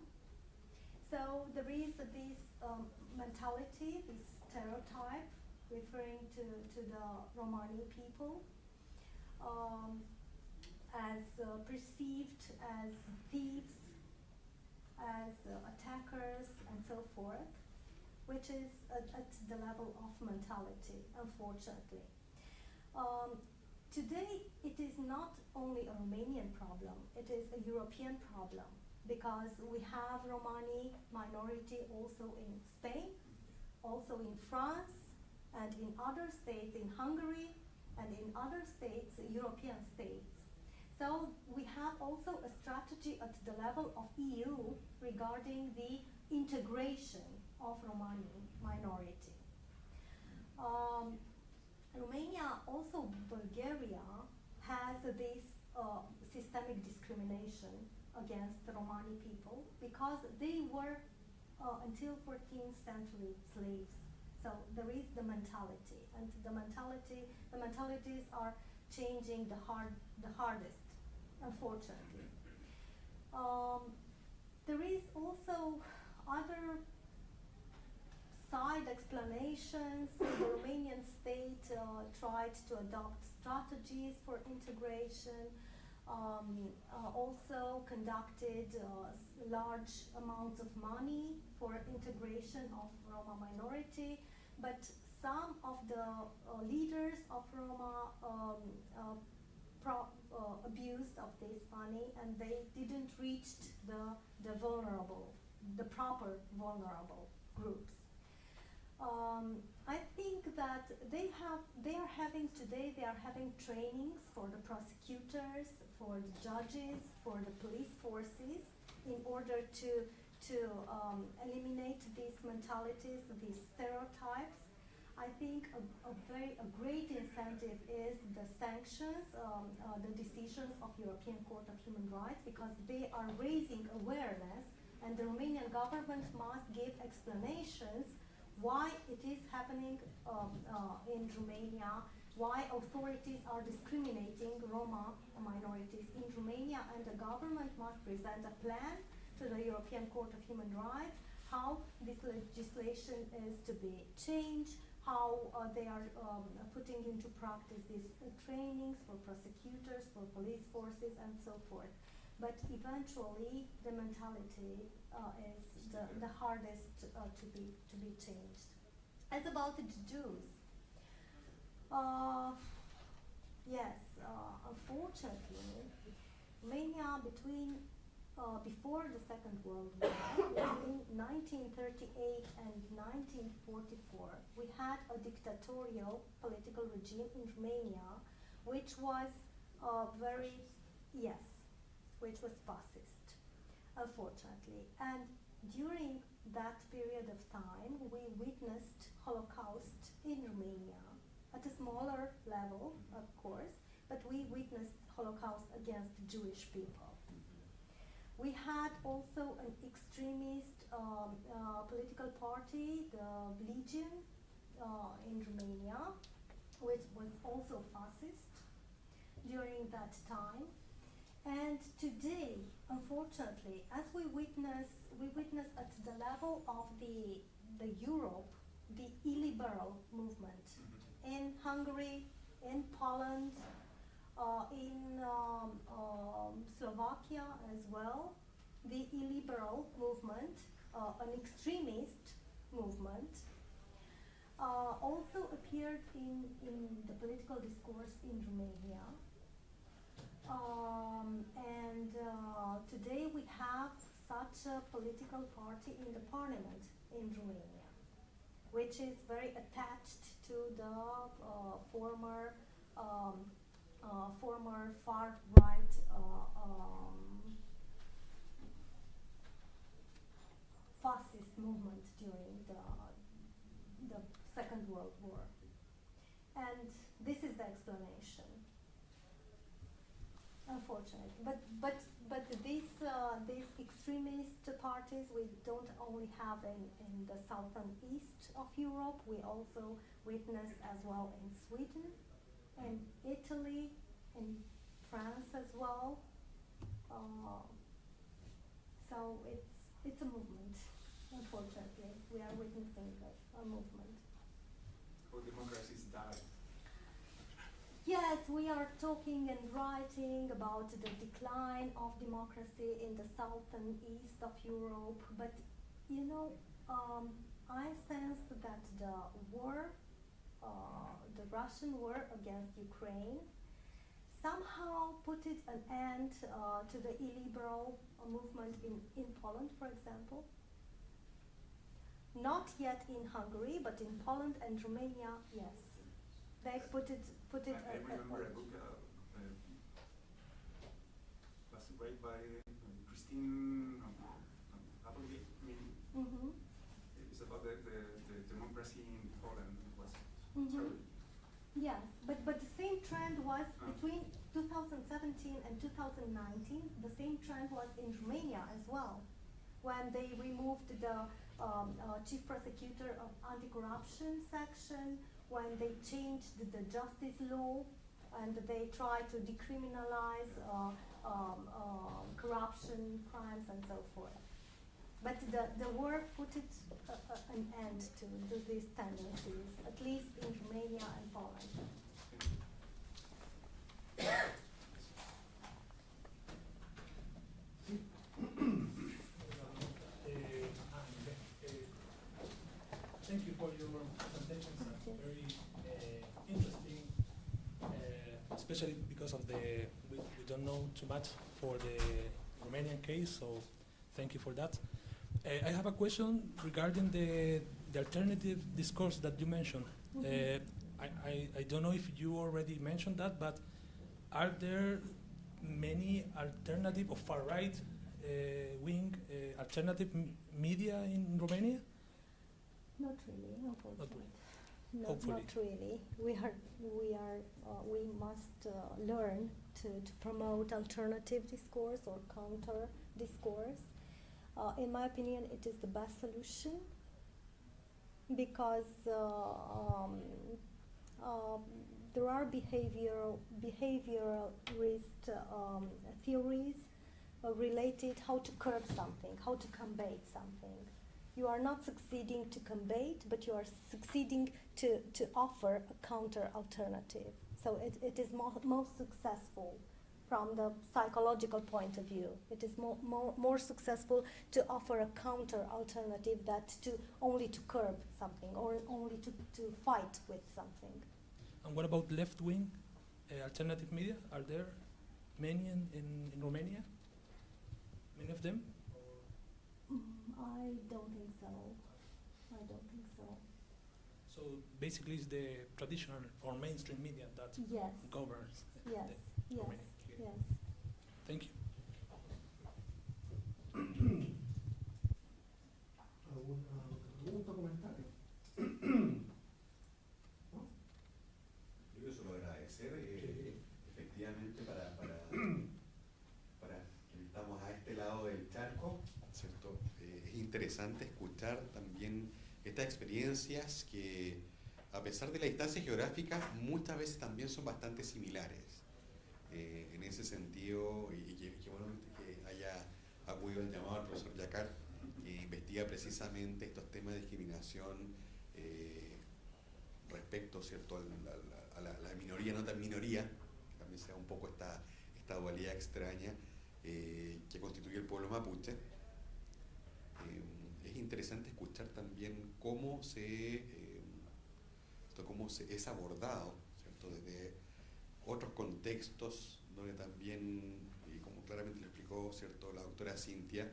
B: So there is this mentality, this stereotype referring to the Romani people as perceived as thieves, as attackers, and so forth, which is at the level of mentality, unfortunately. Today, it is not only a Romanian problem, it is a European problem, because we have Romani minority also in Spain, also in France, and in other states, in Hungary, and in other states, European states. So we have also a strategy at the level of EU regarding the integration of Romani minority. Romania, also Bulgaria, has this systemic discrimination against the Romani people because they were until 14th century slaves. So there is the mentality, and the mentalities are changing the hardest, unfortunately. There is also other side explanations. The Romanian state tried to adopt strategies for integration, also conducted large amounts of money for integration of Roma minority, but some of the leaders of Roma abused of this money, and they didn't reach the vulnerable, the proper vulnerable groups. I think that they are having trainings for the prosecutors, for the judges, for the police forces, in order to eliminate these mentalities, these stereotypes. I think a great incentive is the sanctions, the decisions of European Court of Human Rights, because they are raising awareness, and the Romanian government must give explanations why it is happening in Romania, why authorities are discriminating Roma minorities in Romania, and the government must present a plan to the European Court of Human Rights how this legislation is to be changed, how they are putting into practice these trainings for prosecutors, for police forces, and so forth. But eventually, the mentality is the hardest to be changed. As about the Jews, yes, unfortunately, Romania before the Second World War, between 1938 and 1944, we had a dictatorial political regime in Romania, which was which was fascist, unfortunately. And during that period of time, we witnessed Holocaust in Romania, at a smaller level, of course, but we witnessed Holocaust against Jewish people. We had also an extremist political party, the Legion, in Romania, which was also fascist during that time. And today, unfortunately, as we witness at the level of the Europe, the illiberal movement in Hungary, in Poland, in Slovakia as well, the illiberal movement, an extremist movement, also appeared in the political discourse in Romania. Today we have such a political party in the parliament in Romania, which is very attached to the former far-right fascist movement during the Second World War. And this is the explanation, unfortunately. unfortunate. But these extremist parties we don't only have in the southern east of Europe. We also witness as well in Sweden, in Italy, in France as well. So it's a movement. Unfortunately, we are witnessing a movement.
F: How democracies die.
B: Yes, we are talking and writing about the decline of democracy in the south and east of Europe, but you know, I sensed that the war, the Russian war against Ukraine, somehow put it an end to the illiberal movement in Poland, for example. Not yet in Hungary, but in Poland and Romania, yes. They put it.
F: I remember a book was read by Christine Applegate. It's about the democracy in Poland. It was terrible.
B: Yes, but the same trend was between 2017 and 2019. The same trend was in Romania as well, when they removed the chief prosecutor of anti-corruption section, when they changed the justice law, and they tried to decriminalize corruption, crimes, and so forth. But the war put it an end to these tendencies, at least in Romania and Poland.
G: Thank you for your presentations. Very interesting, especially because of we don't know too much for the Romanian case, so thank you for that. I have a question regarding the alternative discourse that you mentioned. I don't know if you already mentioned that, but are there many alternative or far-right wing alternative media in Romania?
B: Not really, unfortunately.
G: Hopefully.
B: Not really. We must learn to promote alternative discourse or counter discourse. In my opinion, it is the best solution, because there are behavioralist theories related how to curb something, how to combat something. You are not succeeding to combat, but you are succeeding to offer a counter alternative. So it is most successful from the psychological point of view. It is more successful to offer a counter alternative than only to curb something or only to fight with something.
G: And what about left-wing alternative media? Are there many in Romania? Many of them?
B: I don't think so.
G: So basically it's the traditional or mainstream media that
B: Yes.
G: governs
B: Yes.
G: the
B: Yes.
G: Romanian.
B: Yes.
G: Thank you.
A: ¿Alguna pregunta o comentario?
E: Yo quiero solo agradecer, efectivamente, para quienes estamos a este lado del charco, ¿cierto? Es interesante escuchar también estas experiencias que, a pesar de la distancia geográfica, muchas veces también son bastante similares. En ese sentido, y que bueno que haya acudido el llamado al profesor Yacar, que investiga precisamente estos temas de discriminación respecto, ¿cierto?, a la minoría, no tan minoría, que también sea un poco esta dualidad extraña que constituye el pueblo mapuche. Es interesante escuchar también cómo es abordado, ¿cierto?, desde otros contextos donde también, y como claramente lo explicó, ¿cierto?, la doctora Cintia,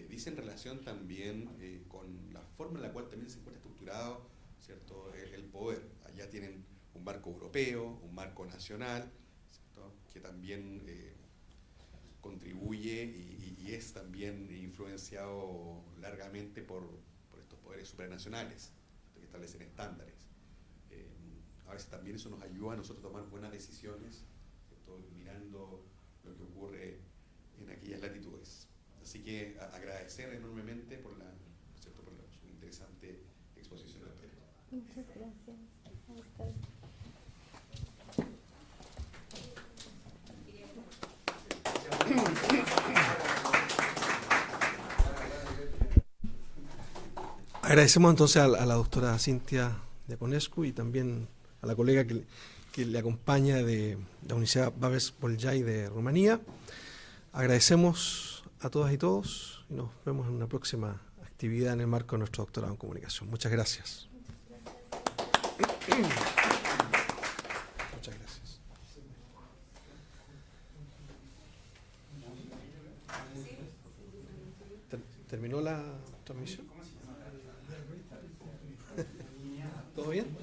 E: dice en relación también con la forma en la cual también se encuentra estructurado, ¿cierto?, el poder. Allá tienen un marco europeo, un marco nacional, ¿cierto?, que también contribuye y es también influenciado largamente por estos poderes supranacionales que establecen estándares. A veces también eso nos ayuda a nosotros a tomar buenas decisiones, ¿cierto?, mirando lo que ocurre aquellas latitudes. Así que agradecer enormemente por su interesante exposición al respecto.
B: Muchas gracias a usted.
A: Agradecemos entonces a la doctora Cintia Diaconescu y también a la colega que le acompaña de la Universidad Babes Bolyai de Rumanía. Agradecemos a todas y todos y nos vemos en una próxima actividad en el marco de nuestro doctorado en comunicación. Muchas gracias. Muchas gracias. ¿Terminó la transmisión? ¿Todo bien?